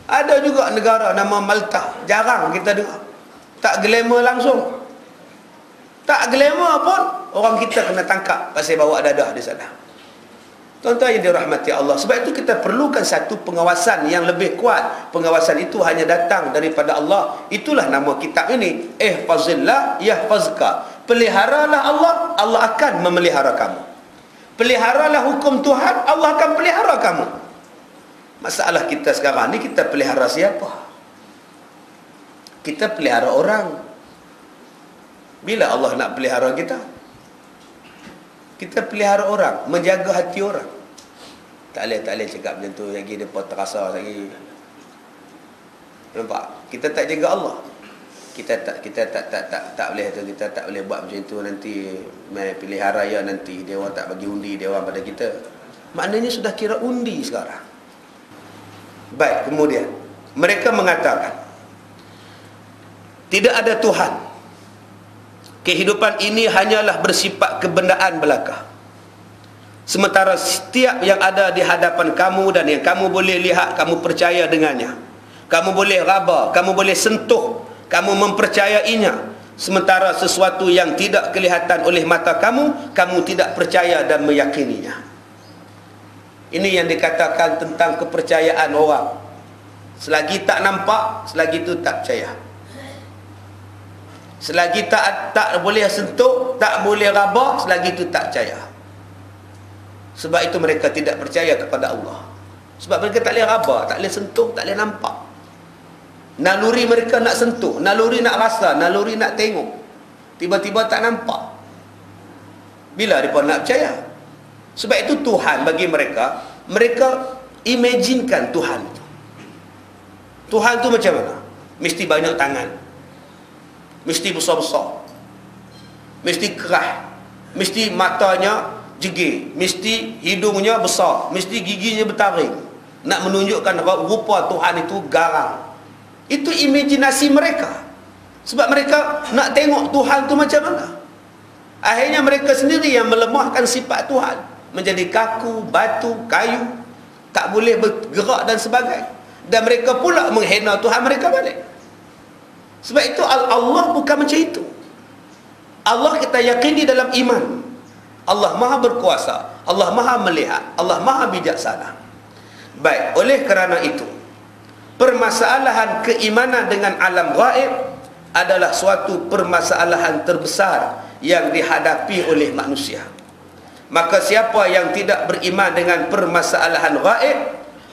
Ada juga negara nama Malta, jarang kita dengar. Tak glamour langsung. Tak glamour pun, orang kita kena tangkap pasal bawa dadah di sana. Tuan-tuan yang dirahmati Allah, sebab itu kita perlukan satu pengawasan yang lebih kuat. Pengawasan itu hanya datang daripada Allah. Itulah nama kitab ini, ihfazillah yahfazka. Peliharalah Allah, Allah akan memelihara kamu. Peliharalah hukum Tuhan, Allah akan pelihara kamu. Masalah kita sekarang ni, kita pelihara siapa? Kita pelihara orang. Bila Allah nak pelihara kita? Kita pelihara orang, menjaga hati orang. Tak boleh cakap macam tu lagi, dia pun terasa lagi. Nampak? Kita tak jaga Allah. Kita tak boleh tu, kita tak boleh buat macam tu. Nanti mai pilihan raya, nanti dia orang tak bagi undi dia orang pada kita. Maknanya sudah kira undi sekarang. Baik, kemudian mereka mengatakan tidak ada Tuhan. Kehidupan ini hanyalah bersifat kebendaan belaka. Sementara setiap yang ada di hadapan kamu dan yang kamu boleh lihat, kamu percaya dengannya. Kamu boleh raba, kamu boleh sentuh, kamu mempercayainya. Sementara sesuatu yang tidak kelihatan oleh mata kamu, kamu tidak percaya dan meyakininya. Ini yang dikatakan tentang kepercayaan orang. Selagi tak nampak, selagi itu tak percaya. Selagi tak boleh sentuh, tak boleh raba, selagi itu tak percaya. Sebab itu mereka tidak percaya kepada Allah. Sebab mereka tak boleh raba, tak boleh sentuh, tak boleh nampak. Naluri mereka nak sentuh, naluri nak rasa, naluri nak tengok, tiba-tiba tak nampak. Bila mereka nak percaya? Sebab itu Tuhan bagi mereka, mereka imaginekan Tuhan itu. Tuhan tu macam mana? Mesti banyak tangan, mesti besar-besar, mesti kerah, mesti matanya jegir, mesti hidungnya besar, mesti giginya bertaring. Nak menunjukkan rupa Tuhan itu garang. Itu imajinasi mereka. Sebab mereka nak tengok Tuhan tu macam mana. Akhirnya mereka sendiri yang melemahkan sifat Tuhan, menjadi kaku, batu, kayu, tak boleh bergerak dan sebagainya. Dan mereka pula menghina Tuhan mereka balik. Sebab itu Allah bukan macam itu. Allah kita yakini dalam iman. Allah maha berkuasa, Allah maha melihat, Allah maha bijaksana. Baik, oleh kerana itu, permasalahan keimanan dengan alam gaib adalah suatu permasalahan terbesar yang dihadapi oleh manusia. Maka siapa yang tidak beriman dengan permasalahan gaib,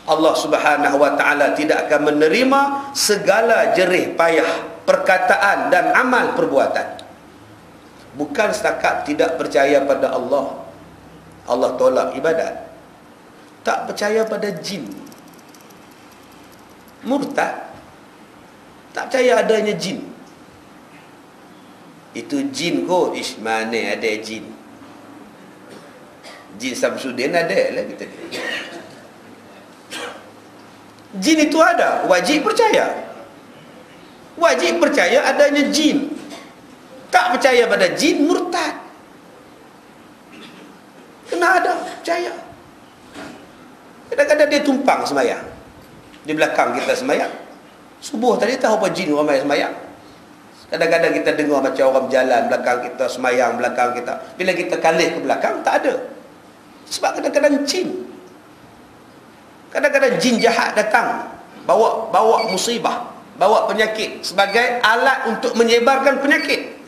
Allah Subhanahu wa ta'ala tidak akan menerima segala jerih payah perkataan dan amal perbuatan. Bukan setakat tidak percaya pada Allah, Allah tolak ibadat. Tak percaya pada jin, murtad. Tak percaya adanya jin. Itu jin kot, mana ada jin. Jin Samsudin ada lah kita. Jin itu ada, wajib percaya. Wajib percaya adanya jin. Tak percaya pada jin, murtad. Kena ada, percaya. Kadang-kadang dia tumpang semayang di belakang kita semayang. Subuh tadi tahu apa jin ramai semayang. Kadang-kadang kita dengar macam orang berjalan belakang kita, semayang belakang kita. Bila kita kalih ke belakang, tak ada. Sebab kadang-kadang jin. Kadang-kadang jin jahat datang, bawa musibah, bawa penyakit sebagai alat untuk menyebarkan penyakit.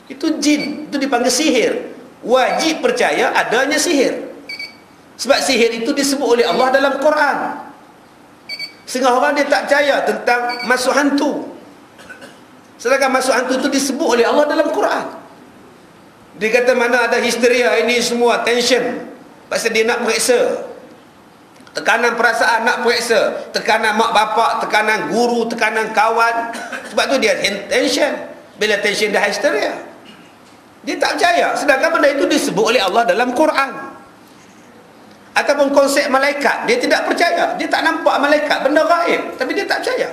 Itu jin, itu dipanggil sihir. Wajib percaya adanya sihir. Sebab sihir itu disebut oleh Allah dalam Quran. Setengah orang dia tak percaya tentang masuk hantu, sedangkan masuk hantu itu disebut oleh Allah dalam Quran. Dia kata mana ada histeria, ini semua tension, pasal dia nak periksa. Tekanan perasaan nak periksa, tekanan mak bapak, tekanan guru, tekanan kawan. Sebab tu dia tension. Bila tension dah histeria, dia tak percaya. Sedangkan benda itu disebut oleh Allah dalam Quran. Ataupun konsep malaikat, dia tidak percaya. Dia tak nampak malaikat, benda gaib, tapi dia tak percaya.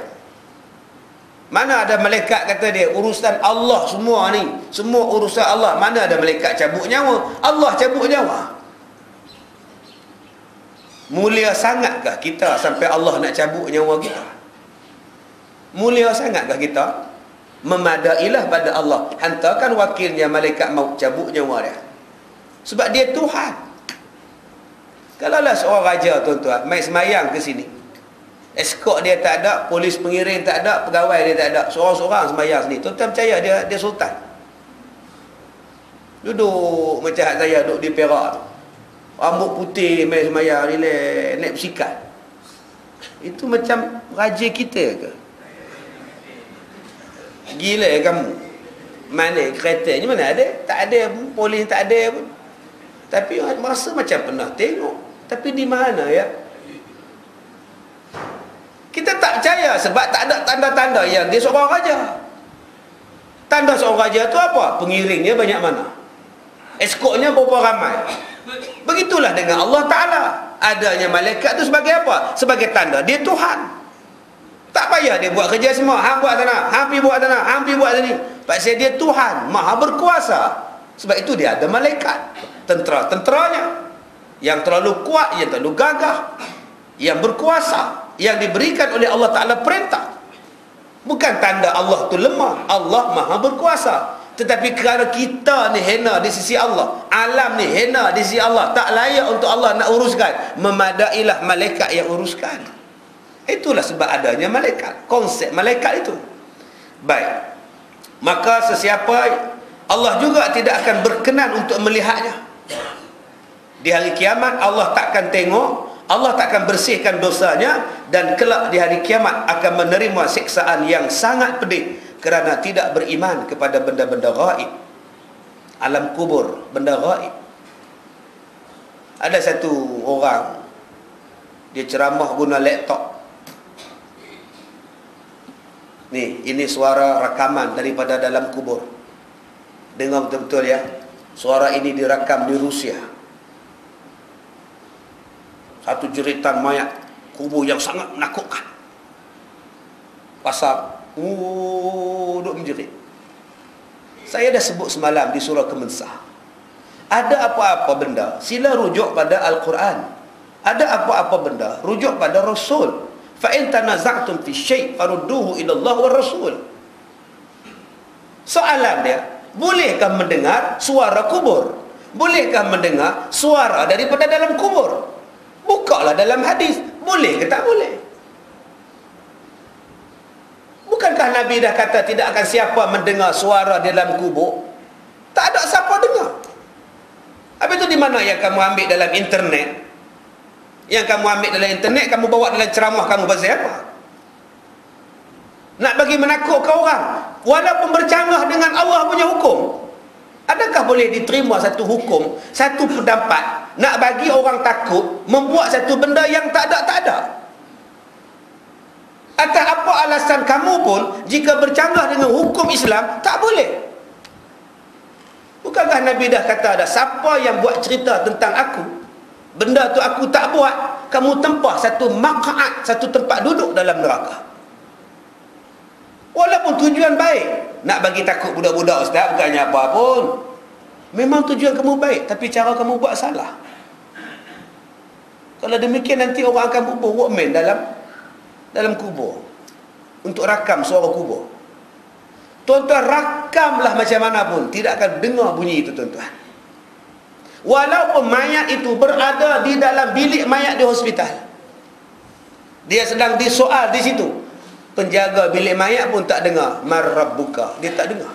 Mana ada malaikat, kata dia, urusan Allah semua ni, semua urusan Allah. Mana ada malaikat cabut nyawa? Allah cabut nyawa. Mulia sangatkah kita sampai Allah nak cabut nyawa kita? Mulia sangatkah kita? Memadailah pada Allah, hantarkan wakilnya malaikat maut cabut nyawa dia. Sebab dia Tuhan. Kalaulah seorang raja, tuan-tuan, mai semayang ke sini, eskort dia tak ada, polis pengiring tak ada, pegawai dia tak ada, seorang-seorang semayang sini, tuan-tuan percaya dia sultan? Duduk macam saya duduk di Perak tu, rambut putih, main semayang, relax, naik bersikat. Itu macam raja kita ke? Gila kamu. Mana keretanya, mana ada? Tak ada pun, polis tak ada pun. Tapi masa macam pernah tengok. Tapi di mana ya? Kita tak percaya sebab tak ada tanda-tanda yang dia seorang raja. Tanda seorang raja tu apa? Pengiringnya banyak mana? Eskortnya berapa ramai? Begitulah dengan Allah Ta'ala. Adanya malaikat tu sebagai apa? Sebagai tanda dia Tuhan. Tak payah dia buat kerja semua. Hang buat sana, hang pergi buat sana, hang pergi buat sini. Pasal dia Tuhan, maha berkuasa. Sebab itu dia ada malaikat, tentera-tenteranya yang terlalu kuat, yang terlalu gagah, yang berkuasa, yang diberikan oleh Allah Ta'ala perintah. Bukan tanda Allah tu lemah. Allah maha berkuasa. Tetapi kerana kita ni hina di sisi Allah, alam ni hina di sisi Allah, tak layak untuk Allah nak uruskan, memadailah malaikat yang uruskan. Itulah sebab adanya malaikat, konsep malaikat itu. Baik, maka sesiapa, Allah juga tidak akan berkenan untuk melihatnya. Di hari kiamat Allah takkan tengok, Allah takkan bersihkan dosanya, dan kelak di hari kiamat akan menerima siksaan yang sangat pedih kerana tidak beriman kepada benda-benda gaib. alam kubur, benda gaib. Ada satu orang, dia ceramah guna laptop. Ini suara rakaman daripada dalam kubur. Dengar betul-betul ya. Suara ini direkam di Rusia. Satu jeritan mayat kubur yang sangat menakutkan. Pasal duk menjerit. Saya dah sebut semalam di surah Kemensah. Ada apa-apa benda, sila rujuk pada Al-Quran. Ada apa-apa benda, rujuk pada Rasul. Fa in tanaza'tum fi syai' farudduhu ila Allah wa Rasul. Soalan dia, bolehkah mendengar suara kubur? Bolehkah mendengar suara daripada dalam kubur? Bukalah dalam hadis, boleh ke tak boleh? Bukankah Nabi dah kata tidak akan siapa mendengar suara di dalam kubur? Tak ada siapa dengar. Habis itu di mana yang kamu ambil dalam internet? Yang kamu ambil dalam internet, kamu bawa dalam ceramah kamu pasal apa? Nak bagi menakutkan orang, walaupun bercanggah dengan Allah punya hukum. Adakah boleh diterima satu hukum, satu pendapat, nak bagi orang takut, membuat satu benda yang tak ada? Atas apa alasan kamu pun, jika bercanggah dengan hukum Islam, tak boleh? Bukankah Nabi dah kata ada, siapa yang buat cerita tentang aku, benda tu aku tak buat, kamu tempah satu maq'ad, satu tempat duduk dalam neraka. Walaupun tujuan baik, nak bagi takut budak-budak ustaz, bukannya apa pun. Memang tujuan kamu baik, tapi cara kamu buat salah. Kalau demikian nanti orang akan bubuh workman dalam kubur untuk rakam suara kubur. Tuan-tuan, rakamlah macam mana pun, tidak akan dengar bunyi itu tuan-tuan. Walaupun mayat itu berada di dalam bilik mayat di hospital, dia sedang disoal di situ, penjaga bilik mayat pun tak dengar mar rabbuka, dia tak dengar.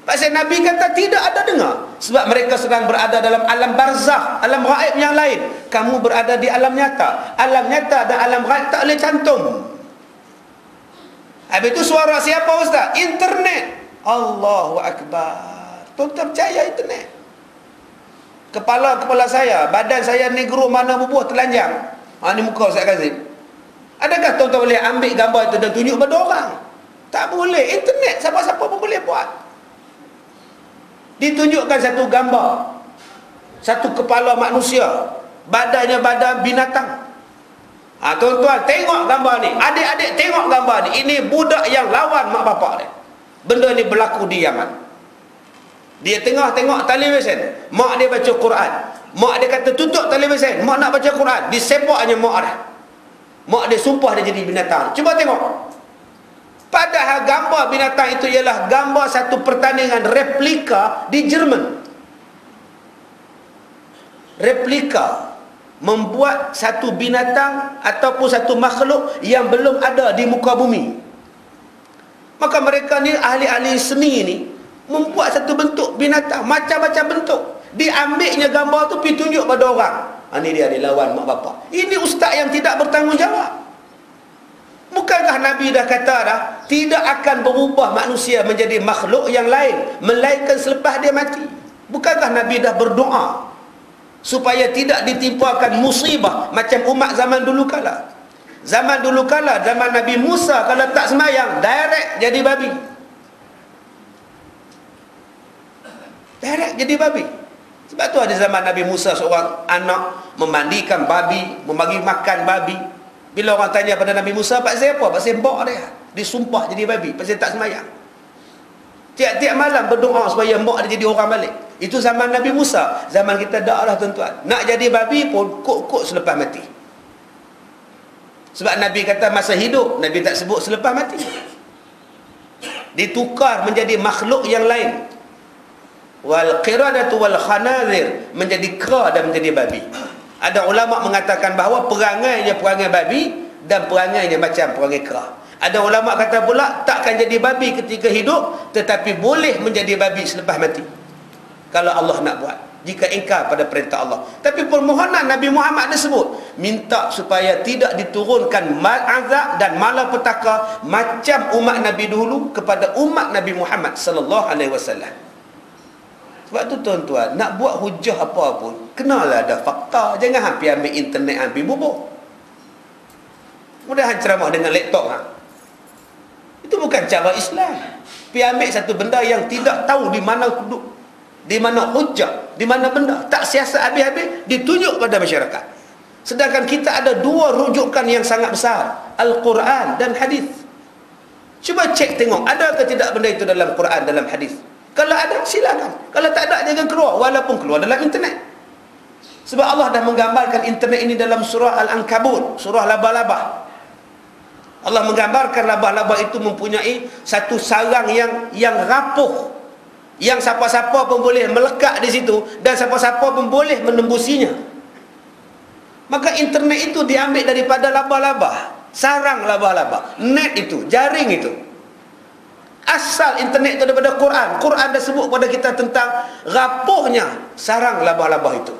Pasal Nabi kata tidak ada dengar, sebab mereka sedang berada dalam alam barzakh, alam gaib yang lain. Kamu berada di alam nyata. Alam nyata dan alam gaib tak boleh cantum. Habis itu suara siapa ustaz? Internet. Allahu Akbar. Tuan-tuan percaya internet? Kepala saya, badan saya negro mana bubuh telanjang. Ni muka Ustaz Kazim. Adakah tuan-tuan boleh ambil gambar itu dan tunjuk pada orang? Tak boleh. Internet siapa-siapa pun boleh buat. Ditunjukkan satu gambar, satu kepala manusia, badannya badan binatang. Tuan-tuan tengok gambar ni, adik-adik tengok gambar ni. Ini budak yang lawan mak bapak dia. Benda ni berlaku di Yaman. Dia tengah tengok televisyen, mak dia baca Quran. Mak dia kata tutup televisyen, mak nak baca Quran, disepaknya mak dia. Mak dia sumpah dia jadi binatang. Cuba tengok. Padahal gambar binatang itu ialah gambar satu pertandingan replika di Jerman. Replika, membuat satu binatang ataupun satu makhluk yang belum ada di muka bumi. Maka mereka ni ahli-ahli seni ni membuat satu bentuk binatang, macam-macam bentuk. Diambilnya gambar tu pergi tunjuk pada orang. Ni dia lawan mak bapak. Ini ustaz yang tidak bertanggungjawab. Bukankah Nabi dah kata dah, tidak akan berubah manusia menjadi makhluk yang lain melainkan selepas dia mati? Bukankah Nabi dah berdoa supaya tidak ditimpakan musibah macam umat zaman dulu kala? Zaman dulu kala, zaman Nabi Musa, kalau tak sembahyang direct jadi babi. Direct jadi babi. Sebab tu ada zaman Nabi Musa, seorang anak memandikan babi, membagi makan babi. Bila orang tanya pada Nabi Musa, pasal apa? Pasal mbak dia disumpah jadi babi, pasal tak sembahyang. Tiap-tiap malam berdoa supaya mbak dia jadi orang balik. Itu zaman Nabi Musa. Zaman kita dah lah tuan-tuan. Nak jadi babi pun kok-kok selepas mati. Sebab Nabi kata masa hidup, Nabi tak sebut selepas mati. Ditukar menjadi makhluk yang lain. Wal qiradatu wal khanazir, menjadi kera dan menjadi babi. Ada ulama mengatakan bahawa perangainya perangai babi dan perangainya macam perangai kera. Ada ulama kata pula takkan jadi babi ketika hidup, tetapi boleh menjadi babi selepas mati kalau Allah nak buat, jika ingkar pada perintah Allah. Tapi permohonan Nabi Muhammad disebut, minta supaya tidak diturunkan azab dan malapetaka macam umat Nabi dulu kepada umat Nabi Muhammad sallallahu alaihi wasallam. Sebab tu tuan-tuan, nak buat hujah apa pun, kenalah ada fakta. Jangan hampir ambil internet, hampir bubuh. Mudah ceramah dengan laptop. Itu bukan cara Islam. Pergi ambil satu benda yang tidak tahu di mana duduk, di mana hujah, di mana benda. Tak siasat habis-habis, ditunjuk pada masyarakat. Sedangkan kita ada dua rujukan yang sangat besar, Al-Quran dan hadis. Cuba cek tengok, ada ke tidak benda itu dalam Quran, dalam hadis? Kalau ada, silakan. Kalau tak ada, jangan keluar. Walaupun keluar dalam internet. Sebab Allah dah menggambarkan internet ini dalam surah Al-Ankabut, surah laba-laba. Allah menggambarkan laba-laba itu mempunyai satu sarang yang rapuh, yang siapa-siapa pun boleh melekat di situ, dan siapa-siapa pun boleh menembusinya. Maka internet itu diambil daripada laba-laba, sarang laba-laba. Net itu, jaring itu. Asal internet itu daripada Quran. Quran dah sebut kepada kita tentang rapuhnya sarang laba-laba itu.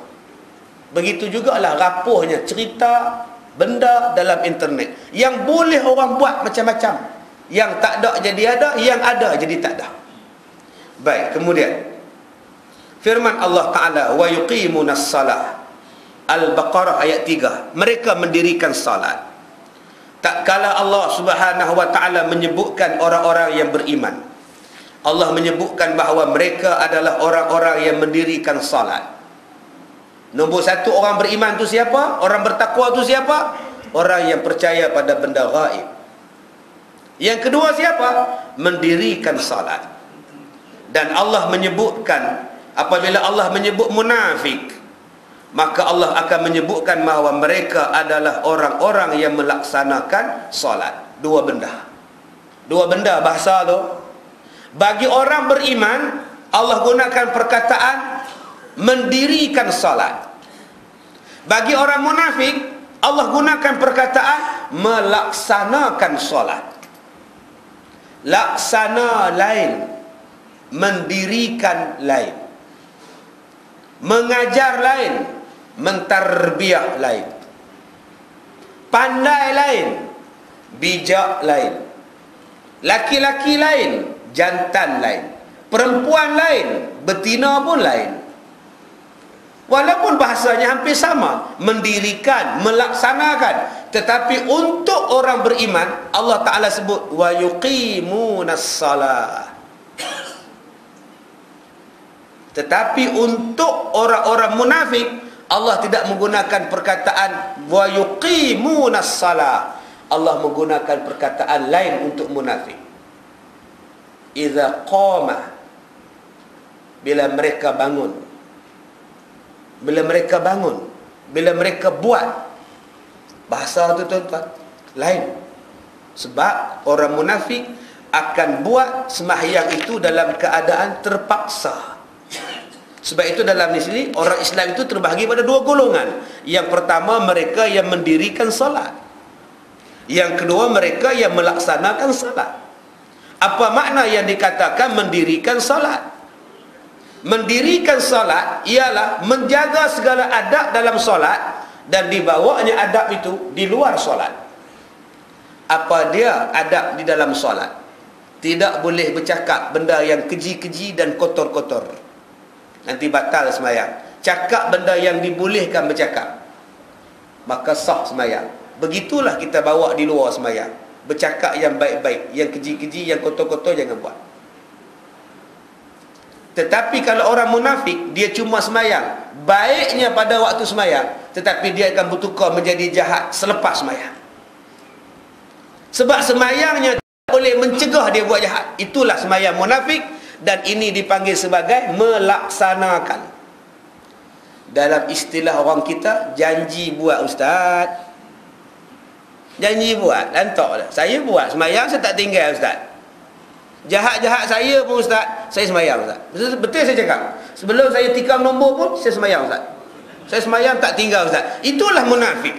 Begitu jugalah rapuhnya cerita, benda dalam internet, yang boleh orang buat macam-macam. Yang tak ada jadi ada, yang ada jadi tak ada. Baik, kemudian firman Allah Ta'ala, wa yuqimunas salah. Al-Baqarah ayat 3. Mereka mendirikan salat. Tak kala Allah Subhanahu wa Ta'ala menyebutkan orang-orang yang beriman, Allah menyebutkan bahawa mereka adalah orang-orang yang mendirikan salat. Nombor satu, orang beriman tu siapa? Orang bertakwa tu siapa? Orang yang percaya pada benda gaib. Yang kedua siapa? Mendirikan salat. Dan Allah menyebutkan, apabila Allah menyebut munafik, maka Allah akan menyebutkan bahawa mereka adalah orang-orang yang melaksanakan solat. Dua benda. Dua benda bahasa tu. Bagi orang beriman, Allah gunakan perkataan mendirikan solat. Bagi orang munafik, Allah gunakan perkataan melaksanakan solat. Laksana lain, mendirikan lain. Mengajar lain, mentarbiah lain. Pandai lain, bijak lain. Laki-laki lain, jantan lain. Perempuan lain, betina pun lain. Walaupun bahasanya hampir sama, mendirikan, melaksanakan, tetapi untuk orang beriman, Allah Ta'ala sebut wa yuqimunas salah. Tetapi untuk orang-orang munafik, Allah tidak menggunakan perkataan wa yuqimunas salah. Allah menggunakan perkataan lain untuk munafik. Idza qama, bila mereka bangun. Bila mereka bangun, bila mereka buat. Bahasa tu tuan-tuan lain. Sebab orang munafik akan buat sembahyang itu dalam keadaan terpaksa. Sebab itu dalam di sini orang Islam itu terbahagi pada dua golongan. Yang pertama, mereka yang mendirikan salat. Yang kedua, mereka yang melaksanakan salat. Apa makna yang dikatakan mendirikan salat? Mendirikan salat ialah menjaga segala adab dalam salat, dan dibawanya adab itu di luar salat. Apa dia adab di dalam salat? Tidak boleh bercakap benda yang keji-keji dan kotor-kotor, nanti batal sembahyang. Cakap benda yang dibolehkan bercakap, maka sah sembahyang. Begitulah kita bawa di luar sembahyang. Bercakap yang baik-baik, yang keji-keji, yang kotor-kotor jangan buat. Tetapi kalau orang munafik, dia cuma sembahyang baiknya pada waktu sembahyang, tetapi dia akan bertukar menjadi jahat selepas sembahyang. Sebab sembahyangnya tak boleh mencegah dia buat jahat. Itulah sembahyang munafik, dan ini dipanggil sebagai melaksanakan. Dalam istilah orang kita, janji buat ustaz. Janji buat, lantak. Saya buat sembahyang, saya tak tinggal ustaz. Jahat-jahat saya pun ustaz, saya sembahyang ustaz. Betul saya cakap. Sebelum saya tikam nombor pun, saya sembahyang ustaz. Saya sembahyang tak tinggal ustaz. Itulah munafik.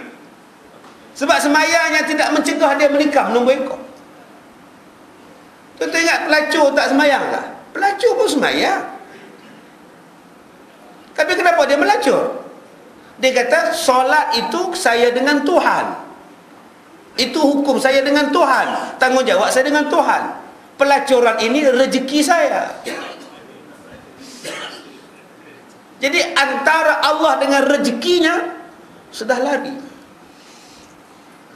Sebab sembahyangnya tidak mencegah dia menikam nombor ekor. Tuan-tuan ingat pelacur tak sembahyang tak? Pelacur pun sembahyang. Tapi kenapa dia melacur? Dia kata solat itu saya dengan Tuhan. Itu hukum saya dengan Tuhan. Tanggungjawab saya dengan Tuhan. Pelacuran ini rezeki saya. Jadi antara Allah dengan rezekinya sudah lari.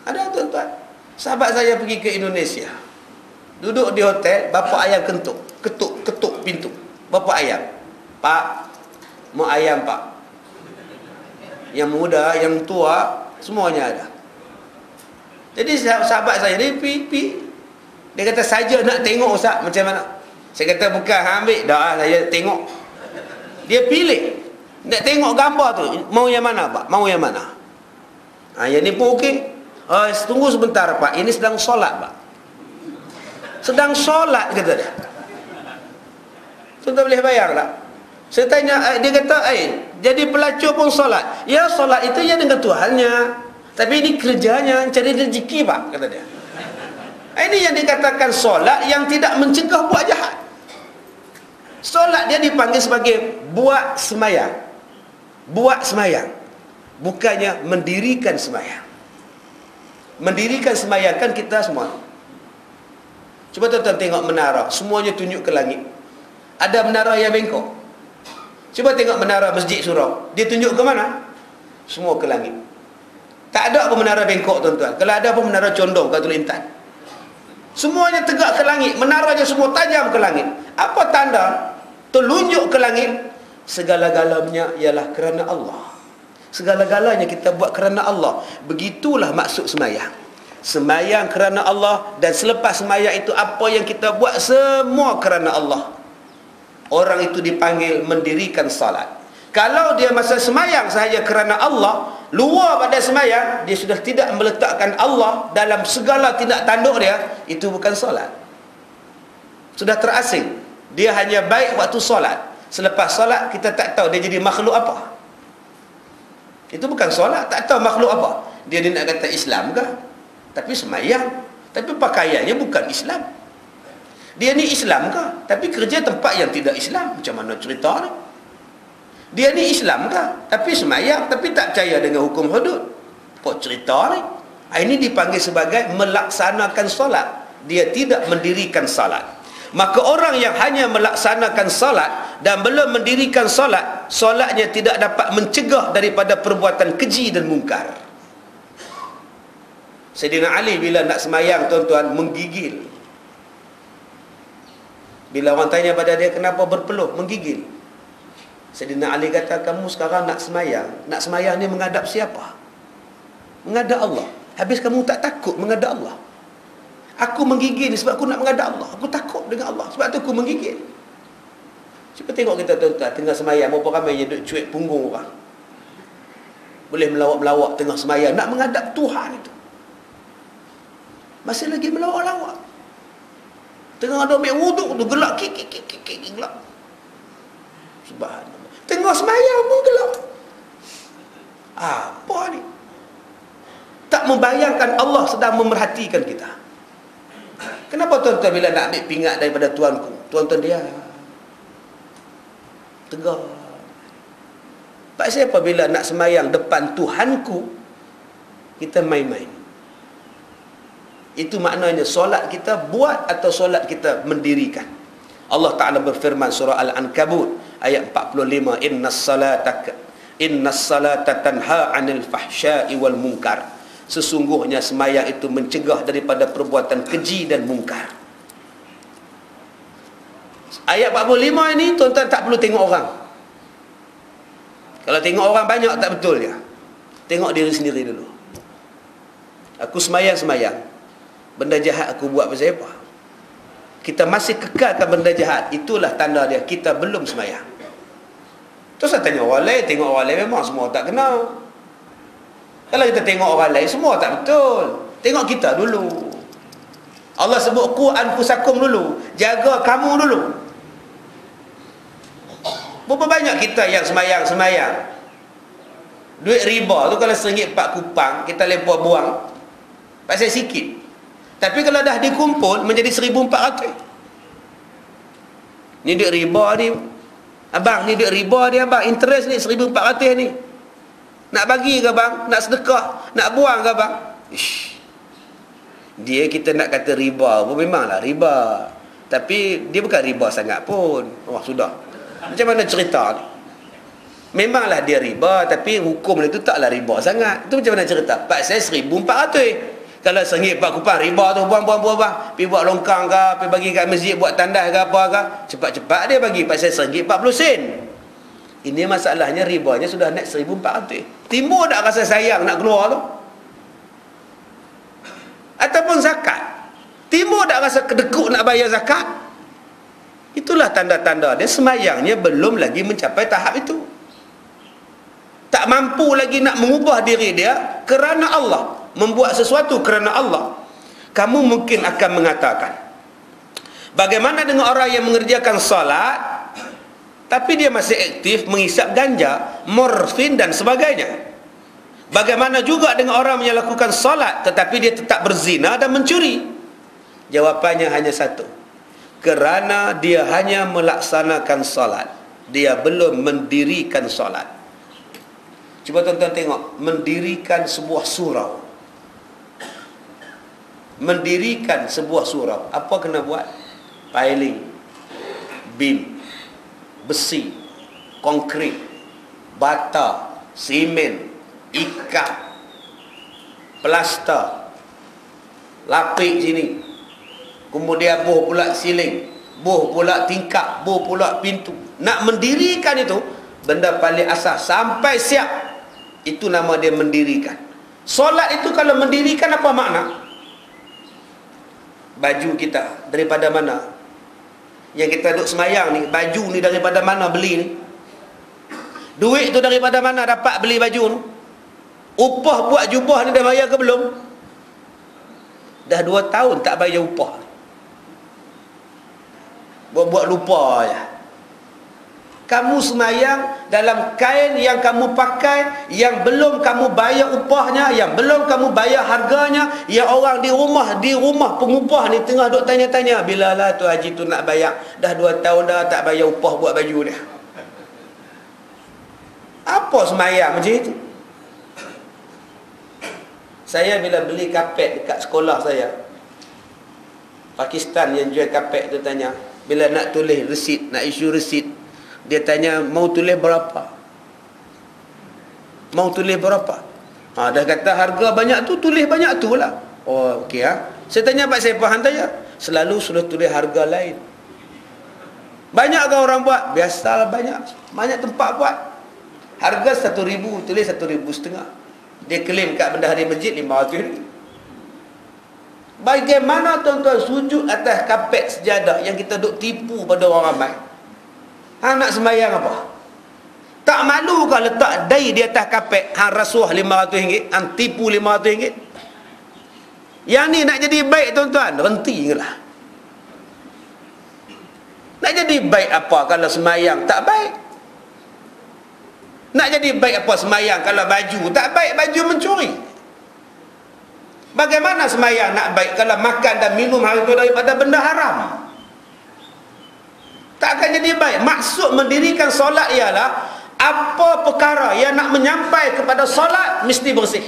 Ada tuan-tuan, sahabat saya pergi ke Indonesia, duduk di hotel, bapa ayam ketuk pintu. Bapa ayam, "Pak, mau ayam, Pak." Yang muda, yang tua, semuanya ada. Jadi sahabat saya dia pergi. Dia kata, "Saja nak tengok Ustaz macam mana." Saya kata, "Bukan, ambil dah, saya tengok." Dia pilih. Nak tengok gambar tu, mau yang mana, Pak? Mau yang mana? Yang ni pun okey. Tunggu sebentar, Pak. Ini sedang solat, Pak. Sedang solat, kata dia. Tuan boleh bayar tak? Saya tanya, dia kata, jadi pelacur pun solat. Ya, solat itu ya dengan Tuhannya. Tapi ini kerjanya, cari rezeki, Pak, kata dia. Ini yang dikatakan solat yang tidak mencegah buat jahat. Solat dia dipanggil sebagai buat semayang. Buat semayang, bukannya mendirikan semayang. Mendirikan semayang kan kita semua. Cuba tuan-tuan tengok menara, semuanya tunjuk ke langit. Ada menara yang bengkok. Cuba tengok menara Masjid Surau, dia tunjuk ke mana? Semua ke langit. Tak ada apa menara bengkok, tuan-tuan. Kalau ada apa menara condong kat Intan. Semuanya tegak ke langit, menaranya semua tajam ke langit. Apa tanda? Telunjuk ke langit. Segala-galanya ialah kerana Allah. Segala-galanya kita buat kerana Allah. Begitulah maksud semayang. Semayang kerana Allah, dan selepas semayang itu apa yang kita buat semua kerana Allah. Orang itu dipanggil mendirikan salat. Kalau dia masa semayang sahaja kerana Allah, luar pada semayang, dia sudah tidak meletakkan Allah dalam segala tindak tanduk dia, itu bukan salat. Sudah terasing. Dia hanya baik waktu salat. Selepas solat kita tak tahu dia jadi makhluk apa. Itu bukan solat, tak tahu makhluk apa. Dia nak kata Islam ke? Tapi semayang. Tapi pakaiannya bukan Islam. Dia ni Islam ke? Tapi kerja tempat yang tidak Islam. Macam mana cerita ni? Dia ni Islam ke? Tapi semayang, tapi tak percaya dengan hukum hudud. Apa cerita ni? Ini dipanggil sebagai melaksanakan solat. Dia tidak mendirikan salat. Maka orang yang hanya melaksanakan salat dan belum mendirikan salat, solatnya tidak dapat mencegah daripada perbuatan keji dan mungkar. Sayyidina Ali bila nak semayang, tuan-tuan, menggigil. Bila orang tanya pada dia, kenapa berpeluh, menggigil. Sayyidina Ali kata, kamu sekarang nak semayang ni menghadap siapa? Menghadap Allah. Habis kamu tak takut menghadap Allah? Aku menggigil sebab aku nak menghadap Allah. Aku takut dengan Allah, sebab tu aku menggigil. Cuba tengok kita tuan-tuan, tengah semayang, berapa ramai yang duduk cuik punggung orang. Boleh melawak-melawak tengah semayang, nak menghadap Tuhan itu. Masih lagi melawak-lawak. Tengah ada ambil wuduk tu, gelak, gelak. Subhanallah. Tengah semayang pun gelak. Apa ni? Tak membayangkan Allah sedang memerhatikan kita. Kenapa tuan-tuan bila nak ambil pingat daripada tuanku, tuan-tuan dia tegar? Pasal apa bila nak semayang depan Tuhanku, kita main-main? Itu maknanya solat kita buat atau solat kita mendirikan. Allah Ta'ala berfirman surah Al-Ankabut ayat 45, Innas salata tanha 'anil fahsya'i wal munkar. Sesungguhnya semayang itu mencegah daripada perbuatan keji dan mungkar. Ayat 45 ini tuan-tuan tak perlu tengok orang. Kalau tengok orang banyak tak betul dia. Tengok diri sendiri dulu. Aku semayang. Benda jahat aku buat pasal apa? Kita masih kekalkan benda jahat, itulah tanda dia kita belum semayang. Terus saya tanya orang lain, tengok orang lain memang semua tak kenal. Kalau kita tengok orang lain, semua tak betul. Tengok kita dulu. Allah sebut qu anfusakum dulu, jaga kamu dulu. Berapa banyak kita yang semayang. Duit riba tu kalau RM1 4 kupang, kita lepas buang, pasal sikit. Tapi kalau dah dikumpul menjadi 1,400. Ni duit riba ni, abang, ni duit riba ni abang, interest ni 1,400 ni. Nak bagi ke bang? Nak sedekah? Nak buang ke bang? Ish. Dia kita nak kata riba pun memanglah riba. Tapi dia bukan riba sangat pun. Wah sudah. Macam mana cerita ni? Memanglah dia riba, tapi hukum itu taklah riba sangat. Itu macam mana cerita? Pak saya 1,400. Kalau RM1.4 riba tu buang-buang. Pergi buat longkang ke, pergi bagi kat masjid, buat tandas ke apa ke, cepat-cepat dia bagi. Pak saya RM1.40. Ini masalahnya, ribanya sudah naik 1,400. Timbul tak rasa sayang nak keluar tu? Ataupun zakat, timbul tak rasa kedekut nak bayar zakat? Itulah tanda-tanda dia semayangnya belum lagi mencapai tahap itu. Tak mampu lagi nak mengubah diri dia kerana Allah, membuat sesuatu kerana Allah. Kamu mungkin akan mengatakan, bagaimana dengan orang yang mengerjakan salat tapi dia masih aktif menghisap ganja, morfin dan sebagainya? Bagaimana juga dengan orang yang melakukan salat tetapi dia tetap berzina dan mencuri? Jawapannya hanya satu. Kerana dia hanya melaksanakan salat, dia belum mendirikan salat. Cuba tuan-tuan tengok, mendirikan sebuah surau. Mendirikan sebuah surau, apa kena buat? Piling, bim, besi, konkrit, bata, simen, ikat, plaster, lapik sini, kemudian boh pula siling, boh pula tingkap, boh pula pintu. Nak mendirikan itu benda paling asas sampai siap, itu nama dia mendirikan. Solat itu kalau mendirikan apa makna? Baju kita daripada mana? Yang kita duduk semayang ni, baju ni daripada mana beli ni? Duit tu daripada mana dapat beli baju ni? Upah buat jubah ni dah bayar ke belum? Dah 2 tahun tak bayar upah. Buat-buat lupa je. Kamu semayang dalam kain yang kamu pakai, yang belum kamu bayar upahnya, yang belum kamu bayar harganya, yang orang di rumah pengupah ni tengah duk tanya-tanya, bilalah tu haji tu nak bayar? Dah 2 tahun dah tak bayar upah buat baju dia. Apa semayang macam itu? Saya bila beli kapet dekat sekolah saya, Pakistan yang jual kapet tu tanya, bila nak tulis resit, nak issue resit, dia tanya, mau tulis berapa? Mau tulis berapa? Dah kata harga banyak tu, tulis banyak tu lah. Oh, okey ha. Saya tanya Pak saya faham tanya, selalu sudah tulis harga lain. Banyak ke orang buat? Biasalah banyak. Banyak tempat buat. Harga 1,000, tulis 1,500. Dia klaim kat bendahari masjid 500. Bagaimana tuan-tuan sujud atas kapet sejadah yang kita duk tipu pada orang ramai? Nak sembahyang apa? Tak malu kau letak dai di atas kapet, rasuah RM500, tipu RM500? Yang ni nak jadi baik tuan-tuan, hentilah. Nak jadi baik apa kalau sembahyang tak baik? Nak jadi baik apa sembahyang kalau baju tak baik, baju mencuri? Bagaimana sembahyang nak baik kalau makan dan minum hari itu daripada benda haram? Tak akan jadi baik. Maksud mendirikan solat ialah apa perkara yang nak menyampai kepada solat mesti bersih.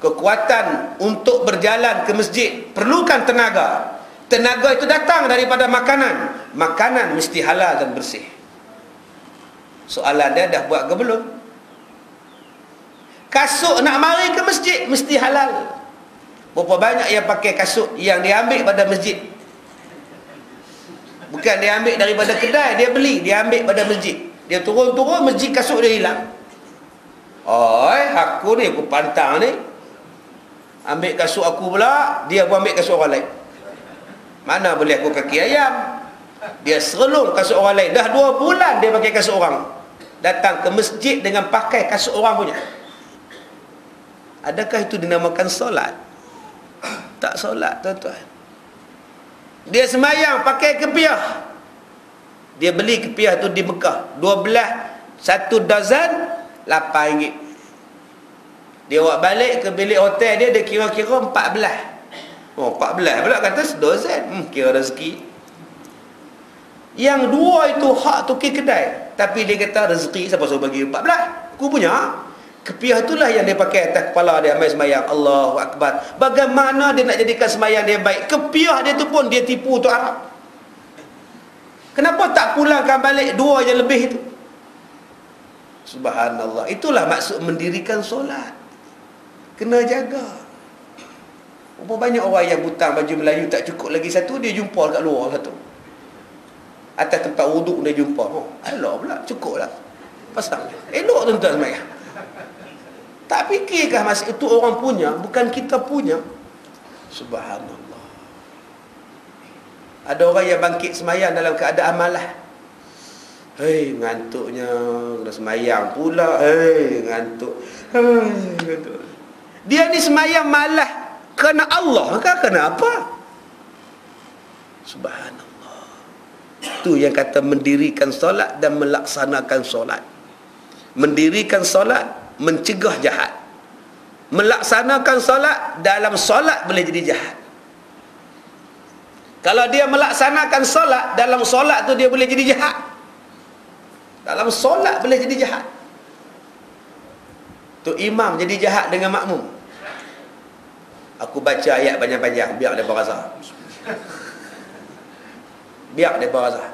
Kekuatan untuk berjalan ke masjid perlukan tenaga. Tenaga itu datang daripada makanan. Makanan mesti halal dan bersih. Soalan dia dah buat ke belum? Kasut nak mari ke masjid mesti halal. Berapa banyak yang pakai kasut yang diambil pada masjid? Bukan dia ambil daripada kedai, dia beli, dia ambil pada masjid. Dia turun-turun, masjid kasut dia hilang. Oi, aku ni, aku pantang ni. Ambil kasut aku pula, dia pun ambil kasut orang lain. Mana boleh aku kaki ayam? Dia serelung kasut orang lain. Dah 2 bulan dia pakai kasut orang. Datang ke masjid dengan pakai kasut orang punya. Adakah itu dinamakan solat? Tak solat, tuan-tuan. Dia semayang pakai kepiah. Dia beli kepiah tu di Mekah 1 dozen RM8. Dia bawa balik ke bilik hotel dia, dia kira-kira 14. Oh, 14 pula kata sedozen. Kira rezeki. Yang 2 itu hak tukar kedai, tapi dia kata rezeki siapa suruh bagi 14? Aku punya. Kepiah itulah yang dia pakai atas kepala dia ambil semayang. Allahu Akbar. Bagaimana dia nak jadikan semayang dia baik? Kepiah dia tu pun dia tipu tu Arab. Kenapa tak pulangkan balik 2 yang lebih itu? Subhanallah. Itulah maksud mendirikan solat. Kena jaga. Berapa banyak orang yang butang baju Melayu tak cukup lagi satu, dia jumpa kat luar satu. Atas tempat wuduk dia jumpa. Oh, elok pula, cukup lah. Pasang. Elok tuan-tuan semayang. Tak fikirkah masa itu orang punya, bukan kita punya? Subhanallah. Ada orang yang bangkit semayang dalam keadaan malas. Hei, ngantuknya. Kena semayang pula. Hei, ngantuk. Hei, ngantuk. Dia ni semayang malas kerana Allah. Kan kenapa? Subhanallah. Itu yang kata mendirikan solat dan melaksanakan solat. Mendirikan solat mencegah jahat. Melaksanakan solat, dalam solat boleh jadi jahat. Kalau dia melaksanakan solat, dalam solat tu dia boleh jadi jahat. Dalam solat boleh jadi jahat. Tu imam jadi jahat dengan makmum. Aku baca ayat panjang-panjang, biar dia berasa. Biar dia berasa.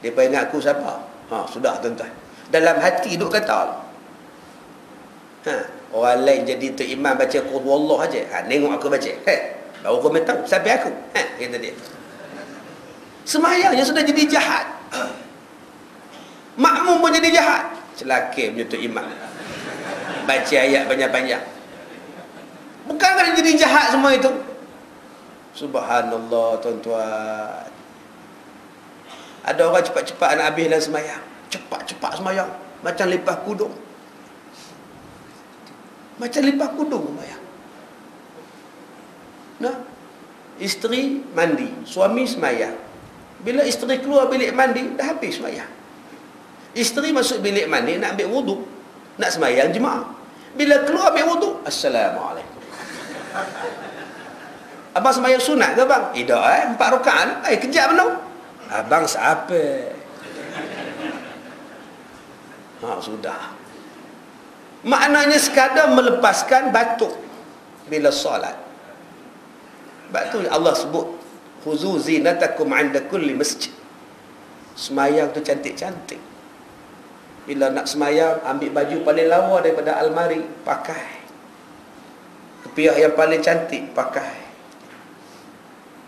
Dia ingat aku siapa? Sudah tuan-tuan. Dalam hati duk kata. Orang lain jadi tu imam baca qul huwallah aja. Tengok aku baca. Baru kau tahu sampai aku. Kata dia. Semayangnya sudah jadi jahat. Makmum pun jadi jahat. Celaka punya tu imam. Baca ayat panjang-panjang. Bukankah jadi jahat semua itu? Subhanallah tuan-tuan. Ada orang cepat-cepat nak habis dalam semayang. Cepat-cepat semayang. Macam lipas kudung. Macam lipas kudung semayang. Nah, isteri mandi, suami semayang. Bila isteri keluar bilik mandi, dah habis semayang. Isteri masuk bilik mandi nak ambil wuduk, nak semayang jemaah. Bila keluar ambil wuduk, Assalamualaikum. Abang semayang sunat ke bang? Tidak 4 rakaat. Kejap mana? Abang siapa? Sudah. Maknanya sekadar melepaskan batuk bila solat. Sebab tu Allah sebut khuzu zinatakum 'inda kulli masjid. Semayang tu cantik-cantik. Bila nak semayang, ambil baju paling lawa daripada almari, pakai. Kepiah yang paling cantik, pakai.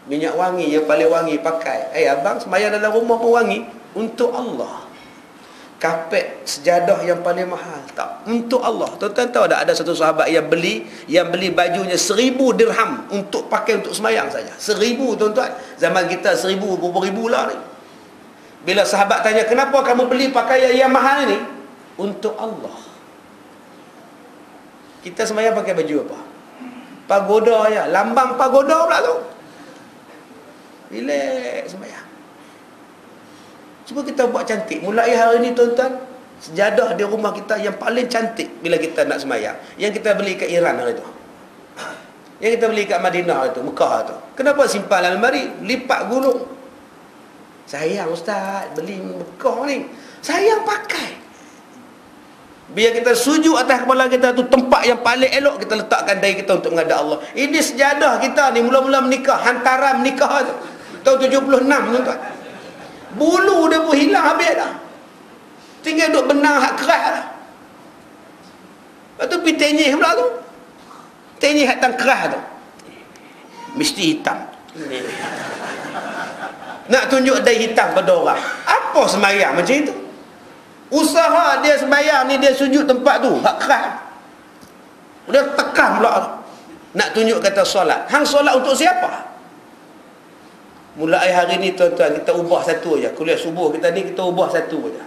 Minyak wangi yang paling wangi, pakai. Abang semayang dalam rumah pun wangi. Untuk Allah. Kapet sejadah yang paling mahal, tak, untuk Allah. Tuan-tuan tahu tak, ada satu sahabat yang beli bajunya 1000 dirham untuk pakai untuk semayang saja. 1000 tuan-tuan. Zaman kita 1000 berapa ribu lah ni. Bila sahabat tanya, kenapa kamu beli pakaian yang mahal ni? Untuk Allah. Kita semayang pakai baju apa? Pagoda ya, lambang pagoda pula tu. Relax semayang. Cuba kita buat cantik. Mulai hari ni tuan-tuan, sejadah di rumah kita yang paling cantik bila kita nak semayang, yang kita beli kat Iran hari tu, yang kita beli kat Madinah tu, Mekah tu. Kenapa simpan dalam almari? Lipat gulung. Sayang ustaz, beli Mekah ni, sayang pakai. Biar kita sujud atas kepala kita tu, tempat yang paling elok kita letakkan dahi kita untuk menghadap Allah. Ini sejadah kita ni mula-mula menikah, hantaran menikah tu tahun 76 tuan-tuan. Bulu dia pun hilang habis dah. Tinggal duk benang hak keras dah. Lepas tu pergi tenyih pula tu. Tenyih hak tang keras tu. Mesti hitam. Nak tunjuk dahi hitam pada orang. Apa semayang macam itu? Usaha dia semayang ni, dia sujud tempat tu hak keras. Dia tekan pula tu. Nak tunjuk kata solat. Hang solat untuk siapa? Mulai hari ni tuan-tuan, kita ubah satu aja. Kuliah subuh kita ni, kita ubah satu aja.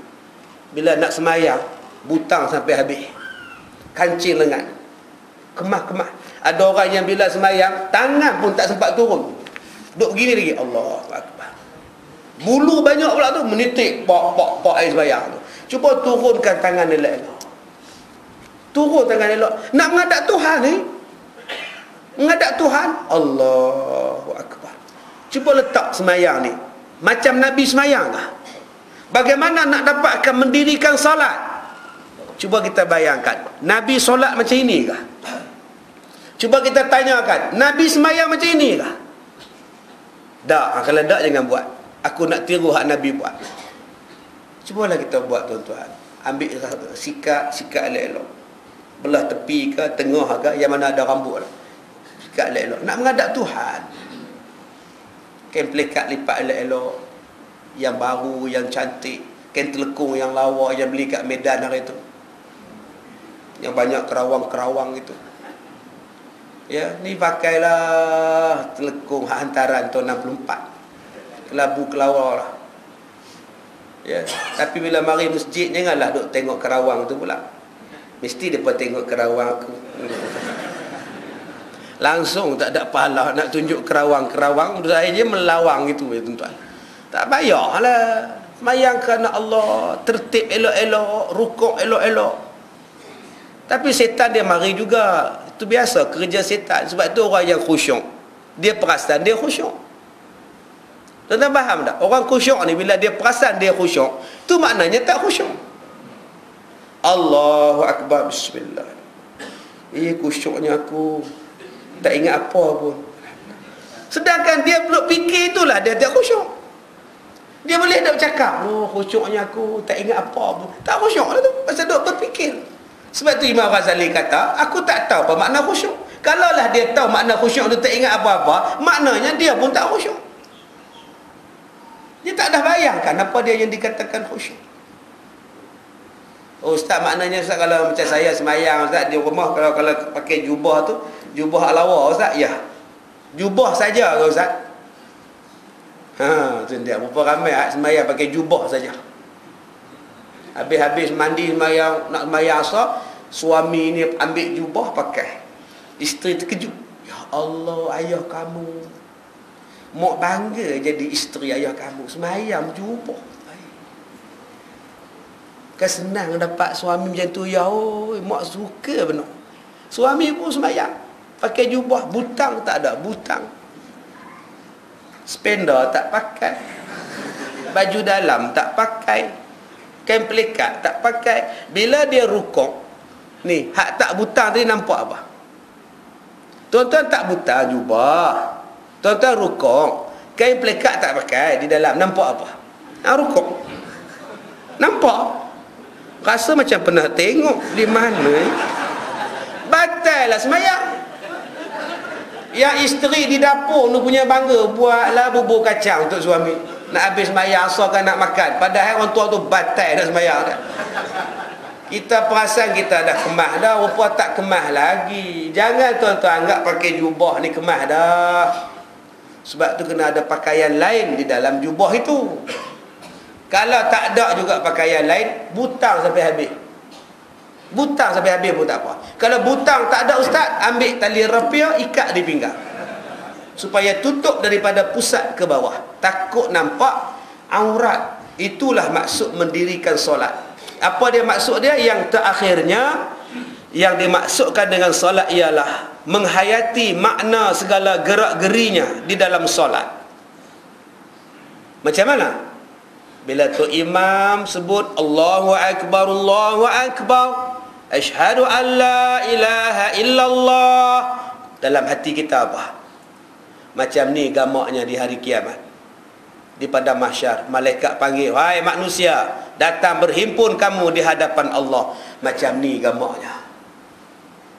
Bila nak semayang, butang sampai habis. Kancing lengan. Kemah-kemah. Ada orang yang bila semayang, tangan pun tak sempat turun. Duk gini lagi. Allahu Akbar. Bulu banyak pula tu, menitik pok air semayang tu. Cuba turunkan tangan elok-elok. Turun tangan elok. Nak menghadap Tuhan ni. Menghadap Tuhan. Allahu Akbar. Cuba letak semayang ni macam Nabi semayang kah? Bagaimana nak dapatkan mendirikan solat? Cuba kita bayangkan, Nabi solat macam ini kah? Cuba kita tanyakan, Nabi semayang macam ini kah? Tak, kalau tak jangan buat. Aku nak tiru hak Nabi buat. Cubalah kita buat tuan-tuan. Ambil sikat elok-elok. Belah tepi ke, tengah ke, yang mana ada rambut lah. Sikat elok-elok. Nak menghadap Tuhan. Kain pelikat lipat elok-elok. Yang baru, yang cantik. Kain telekung yang lawa yang beli kat Medan hari tu. Yang banyak kerawang-kerawang itu. Ya, ni pakailah telekung hantaran tahun 64. Kelabu kelawar lah. Ya, tapi bila mari masjid janganlah duk tengok kerawang tu pula. Mesti depa tengok kerawang aku. Langsung tak ada pahala nak tunjuk kerawang-kerawang, saya je melawang itu ya tuan-tuan. Tak payahlah. Semayang kerana Allah, tertib elok-elok, rukuk elok-elok. Tapi setan dia mari juga. Itu biasa kerja setan. Sebab tu orang yang khusyuk, dia perasan dia khusyuk. Tuan-tuan faham tak? Orang khusyuk ni bila dia perasan dia khusyuk, tu maknanya tak khusyuk. Allahu Akbar, bismillah. Khusyuknya aku tak ingat apa pun. Sedangkan dia belum fikir, itulah dia tak khusyuk. Dia boleh tak bercakap, khusyuknya aku tak ingat apa pun. Tak khusyuk lah tu, pasal duk berfikir. Sebab tu Imam Ghazali kata, aku tak tahu apa makna khusyuk. Kalaulah dia tahu makna khusyuk tu tak ingat apa-apa, maknanya dia pun tak khusyuk. Dia tak dah bayangkan apa dia yang dikatakan khusyuk. Oh Ustaz, maknanya Ustaz kalau macam saya semayang Ustaz di rumah, kalau pakai jubah tu, jubah alawa Ustaz, ya. Jubah saja ke Ustaz? Tu dia, berapa ramai semayang pakai jubah saja. Habis-habis mandi semayang, nak semayang asar, suami ni ambil jubah pakai. Isteri terkejut. Ya Allah, ayah kamu mak bangga jadi isteri ayah kamu, semayang jubah. Kan senang dapat suami macam tu. Ya mak suka benar. Suami pun semayang pakai jubah. Butang tak ada, butang. Spender tak pakai, baju dalam tak pakai, kain pelikat tak pakai. Bila dia rukuk ni, hak tak butang tadi nampak apa? Tuan-tuan tak butang jubah, tuan-tuan rukuk, kain pelikat tak pakai di dalam, nampak apa? Rukuk. Nampak? Rasa macam pernah tengok di mana. Batal lah semayang. Yang isteri di dapur tu punya bangga, buatlah bubur kacang untuk suami. Nak habis semayang asal kan nak makan. Padahal orang tua tu batal dah semayang dah. Kita perasan kita dah kemah dah, rupa tak kemah lagi. Jangan tuan-tuan anggap pakai jubah ni kemah dah. Sebab tu kena ada pakaian lain di dalam jubah itu. Kalau tak ada juga pakaian lain, butang sampai habis. Butang sampai habis pun tak apa. Kalau butang tak ada Ustaz, ambil tali rapia, ikat di pinggang, supaya tutup daripada pusat ke bawah, takut nampak aurat. Itulah maksud mendirikan solat. Apa dia maksud dia? Yang terakhirnya, yang dimaksudkan dengan solat ialah menghayati makna segala gerak-gerinya di dalam solat. Macam mana? Bila tu imam sebut Allahu Akbar, Allahu Akbar, asyhadu an la ilaha illallah, dalam hati kita apa? Macam ni gamaknya di hari kiamat. Di padang mahsyar, malaikat panggil, "Hai manusia, datang berhimpun kamu di hadapan Allah." Macam ni gamaknya.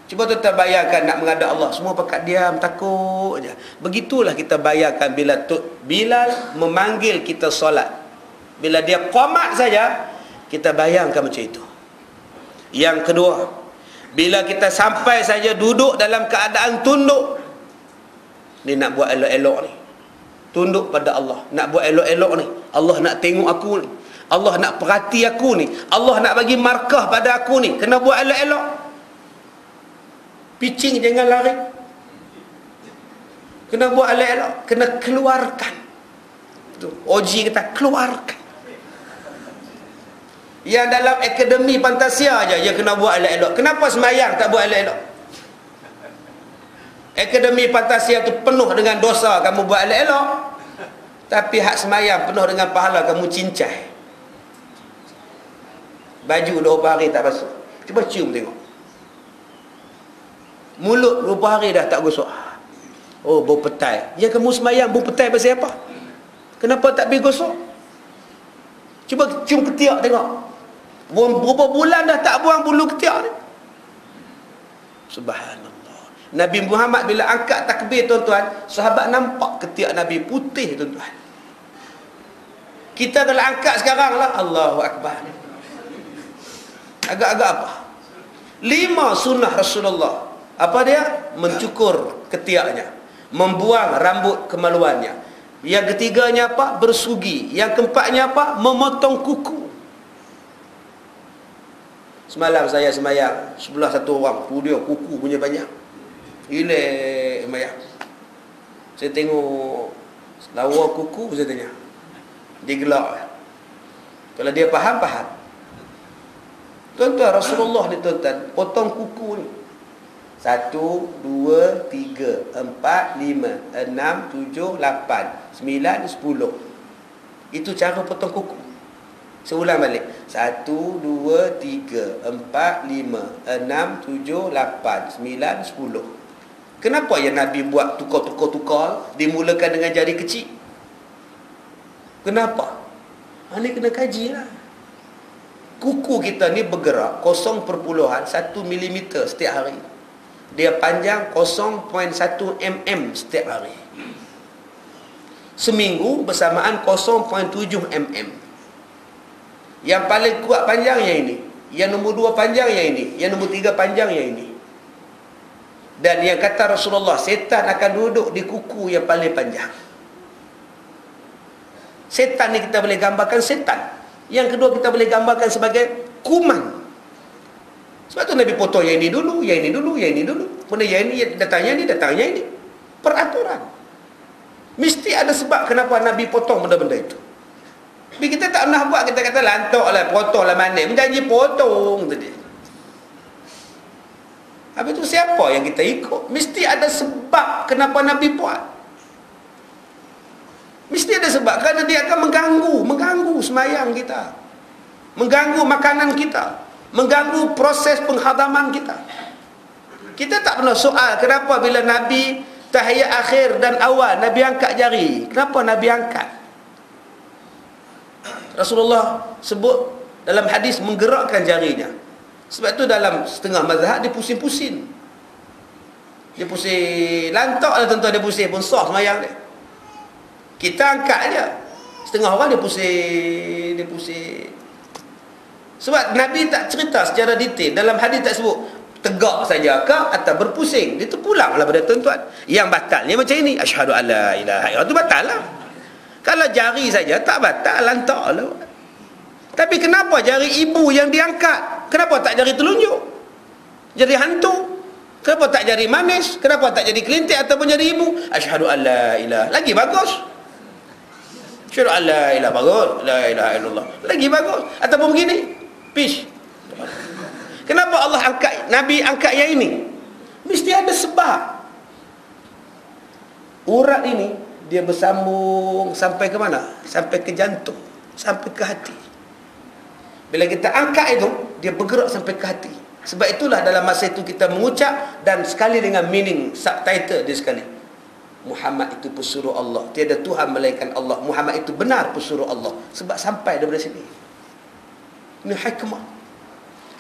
Cuba tuan bayangkan nak menghadap Allah, semua pakat diam, takut je. Begitulah kita bayangkan bila Bilal memanggil kita solat. Bila dia qamat saja, kita bayangkan macam itu. Yang kedua, bila kita sampai saja duduk dalam keadaan tunduk, ni nak buat elok-elok ni, tunduk pada Allah, nak buat elok-elok ni, Allah nak tengok aku ni, Allah nak perhati aku ni, Allah nak bagi markah pada aku ni, kena buat elok-elok. Pitching jangan lari, kena buat elok-elok, kena keluarkan. Oji kata keluarkan. Yang dalam akademi Fantasia aja yang kena buat elok-elok. Kenapa semayang tak buat elok-elok? Akademi Fantasia tu penuh dengan dosa, kamu buat elok-elok. Tapi hak semayang penuh dengan pahala, kamu cincai. Baju 20 hari tak basuh, cuba cium tengok. Mulut 20 hari dah tak gosok. Oh, bau petai. Ya kamu semayang bau petai pasal apa? Kenapa tak pergi gosok? Cuba cium ketiak tengok. Berapa bulan dah tak buang bulu ketiak ni. Subhanallah. Nabi Muhammad bila angkat takbir tuan-tuan, sahabat nampak ketiak Nabi putih tuan-tuan. Kita kalau angkat sekarang lah, Allahu Akbar. Agak-agak apa? 5 sunnah Rasulullah. Apa dia? Mencukur ketiaknya, membuang rambut kemaluannya. Yang ketiganya apa? Bersugi. Yang keempatnya apa? Memotong kuku. Semalam saya sembahyang, sebelah satu orang, dia kuku punya banyak. Gila sembahyang. Saya tengok lawa kuku, saya tanya. Dia gelak. Kalau dia faham, faham. Tuan-tuan, Rasulullah ni tuan-tuan potong kuku ni 1, 2, 3, 4, 5, 6, 7, 8, 9, 10. Itu cara potong kuku. Saya ulang balik. 1, 2, 3, 4, 5, 6, 7, 8, 9, 10. Kenapa yang Nabi buat tukar-tukar-tukar? Dimulakan dengan jari kecil. Kenapa? Ini kena kaji lah. Kuku kita ni bergerak 0.1 mm setiap hari. Dia panjang 0.1 mm setiap hari. Seminggu bersamaan 0.7 mm. Yang paling kuat panjang yang ini. Yang nombor 2 panjang yang ini. Yang nombor 3 panjang yang ini. Dan yang kata Rasulullah, setan akan duduk di kuku yang paling panjang. Setan ni kita boleh gambarkan setan. Yang kedua kita boleh gambarkan sebagai kuman. Sebab tu Nabi potong yang ini dulu, yang ini dulu, yang ini dulu. Kemudian yang ini datangnya ini, datangnya ini. Peraturan. Mesti ada sebab kenapa Nabi potong benda-benda itu. Tapi kita tak pernah buat, kita kata lantok lah, potong lah mana. Menjanji potong tadi. Habis tu siapa yang kita ikut? Mesti ada sebab kenapa Nabi buat. Mesti ada sebab, kerana dia akan mengganggu sembahyang kita, mengganggu makanan kita, mengganggu proses penghadaman kita. Kita tak pernah soal kenapa bila Nabi tahiyat akhir dan awal Nabi angkat jari. Kenapa Nabi angkat? Rasulullah sebut dalam hadis menggerakkan jarinya. Sebab tu dalam setengah mazhab dia pusing-pusing. Dia pusing lantak lah tuan-tuan, dia pusing pun sah sembahyang dia. Kita angkat je. Setengah orang dia pusing. Sebab Nabi tak cerita secara detail. Dalam hadis tak sebut tegak saja ke atau berpusing. Dia tu pulanglah pada tuan-tuan. Yang batalnya macam ini. Asyhadu an la ilaha illallah. Itu batal lah. Kalau jari saja tak batal, lantak lah. Tapi kenapa jari ibu yang diangkat? Kenapa tak jari telunjuk? Jari hantu? Kenapa tak jari manis? Kenapa tak jari kelintik ataupun jari ibu? Asyhadu an la ilaha. Lagi bagus. Asyhadu an la ilaha, bagus. La ilaha illallah. Lagi bagus. Ataupun begini. Pish. Kenapa Allah angkat, Nabi angkat yang ini? Mesti ada sebab. Urat ini dia bersambung sampai ke mana? Sampai ke jantung, sampai ke hati. Bila kita angkat itu, dia bergerak sampai ke hati. Sebab itulah dalam masa itu kita mengucap, dan sekali dengan meaning subtitle dia sekali. Muhammad itu pesuruh Allah. Tiada Tuhan melainkan Allah. Muhammad itu benar pesuruh Allah. Sebab sampai daripada sini. Ini hikmah.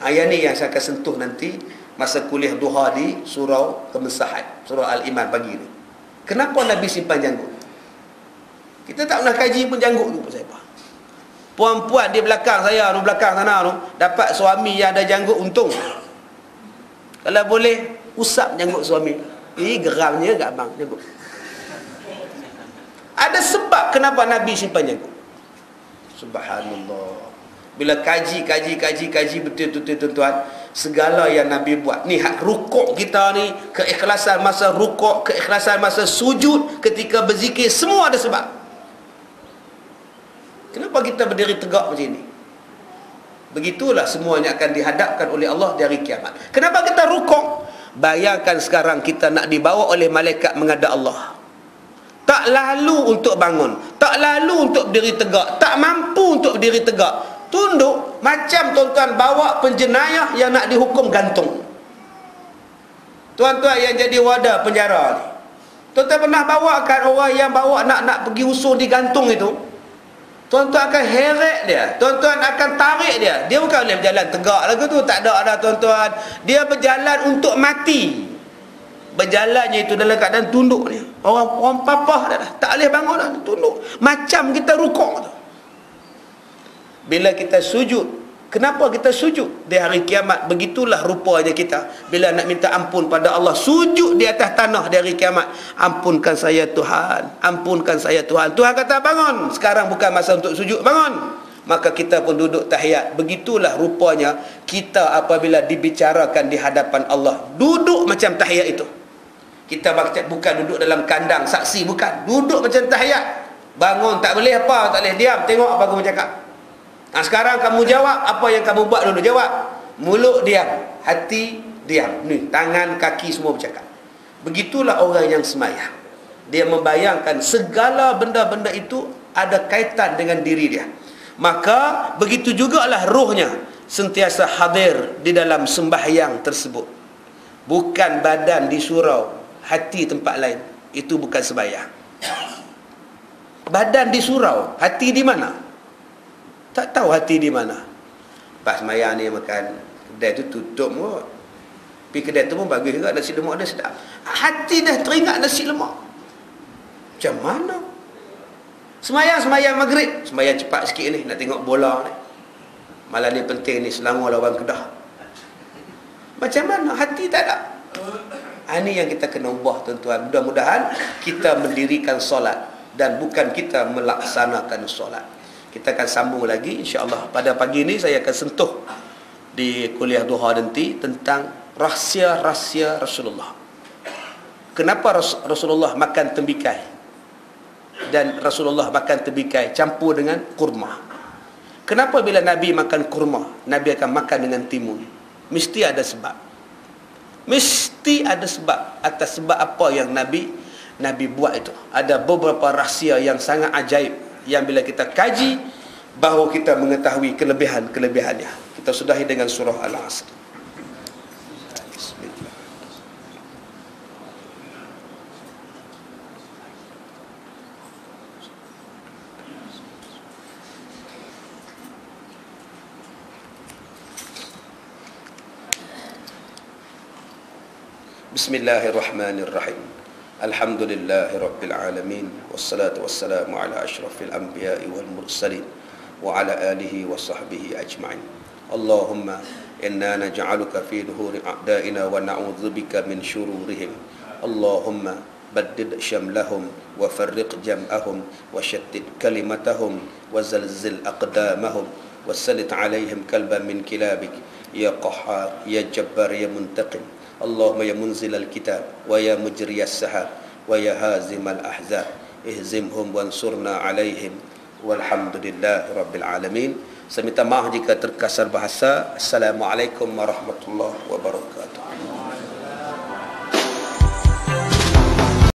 Ayat ni yang saya akan sentuh nanti masa kuliah duha di surau Kemesahat, surau Al-Iman pagi ni. Kenapa Nabi simpan janggut? Kita tak pernah kaji pun janggut tu pasal apa. Puan-puan di belakang saya, di belakang sana tu, dapat suami yang ada janggut, untung. Kalau boleh usap janggut suami. Geramnya kat abang janggut. Ada sebab kenapa Nabi simpan janggut. Subhanallah. Bila kaji betul-betul tuan-tuan, segala yang Nabi buat ni, hak rukuk kita ni, keikhlasan masa rukuk, keikhlasan masa sujud, ketika berzikir, semua ada sebab. Kenapa kita berdiri tegak macam ini? Begitulah semuanya akan dihadapkan oleh Allah di hari kiamat. Kenapa kita rukuk? Bayangkan sekarang kita nak dibawa oleh malaikat menghadap Allah. Tak lalu untuk bangun, tak lalu untuk berdiri tegak, tak mampu untuk berdiri tegak. Tunduk macam tuan-tuan bawa penjenayah yang nak dihukum gantung. Tuan-tuan yang jadi wadah penjara ni, Tuan-tuan pernah bawa kan orang yang bawa nak pergi usung digantung itu? Tuan-tuan akan heret dia. Tuan-tuan akan tarik dia. Dia bukan boleh berjalan tegak lagu tu. Tak ada dah tuan-tuan. Dia berjalan untuk mati. Berjalannya itu dalam keadaan tunduk ni. Orang papah dah. Tak boleh bangun dah. Tunduk. Macam kita rukuk tu. Bila kita sujud. Kenapa kita sujud di hari kiamat? Begitulah rupanya kita. Bila nak minta ampun pada Allah, sujud di atas tanah di hari kiamat. Ampunkan saya Tuhan. Ampunkan saya Tuhan. Tuhan kata bangun. Sekarang bukan masa untuk sujud. Bangun. Maka kita pun duduk tahiyat. Begitulah rupanya kita apabila dibicarakan di hadapan Allah. Duduk macam tahiyat itu. Kita bukan duduk dalam kandang saksi. Bukan. Duduk macam tahiyat. Bangun tak boleh apa. Tak boleh diam. Tengok apa kamu cakap. Nah, sekarang kamu jawab. Apa yang kamu buat dulu jawab. Mulut diam. Hati diam. Ni, tangan, kaki semua bercakap. Begitulah orang yang semayang. Dia membayangkan segala benda-benda itu ada kaitan dengan diri dia. Maka begitu jugalah rohnya sentiasa hadir di dalam sembahyang tersebut. Bukan badan di surau, hati tempat lain. Itu bukan sembahyang. Badan di surau, hati di mana? Tak tahu hati di mana. Pas sembahyang ni makan, kedai tu tutup kot. Tapi kedai tu pun bagus juga, nasi lemak dia sedap. Hati dah teringat nasi lemak. Macam mana? Sembahyang maghrib, sembahyang cepat sikit ni, nak tengok bola ni. Malam ni penting ni, Selangor lawan Kedah. Macam mana? Hati tak ada. Ini yang kita kena ubah tuan-tuan. Mudah-mudahan kita mendirikan solat dan bukan kita melaksanakan solat. Kita akan sambung lagi insya-Allah. Pada pagi ini saya akan sentuh di kuliah duha nanti tentang rahsia-rahsia Rasulullah. Kenapa Rasulullah makan tembikai? Dan Rasulullah makan tembikai campur dengan kurma. Kenapa bila Nabi makan kurma, Nabi akan makan dengan timun? Mesti ada sebab. Mesti ada sebab. Atas sebab apa yang Nabi buat itu. Ada beberapa rahsia yang sangat ajaib yang bila kita kaji bahawa kita mengetahui kelebihan-kelebihannya. Kita sudahi dengan surah Al-Asr. Bismillahirrahmanirrahim. Alhamdulillahi Rabbil Alamin. Wassalatu wassalamu ala ashrafil anbiya'i wal mursalin wa ala alihi wa sahbihi ajma'in. Allahumma inna naj'aluka fi duhuri a'da'ina wa na'udzubika min syururihim. Allahumma baddid syamlahum wa farriq jam'ahum wa syattid kalimatahum wa zalzil aqdamahum wa sallit alaihim kalban min kilabik ya qahhar ya jabbar ya muntaqim. Allahumma ya munzil al-kitab wa ya mujri as-sahab wa ya hazim al-ahzab ihzimhum wansurna alaihim walhamdulillahi rabbil alamin. Saya minta maaf jika terkasar bahasa. Assalamualaikum warahmatullahi wabarakatuh.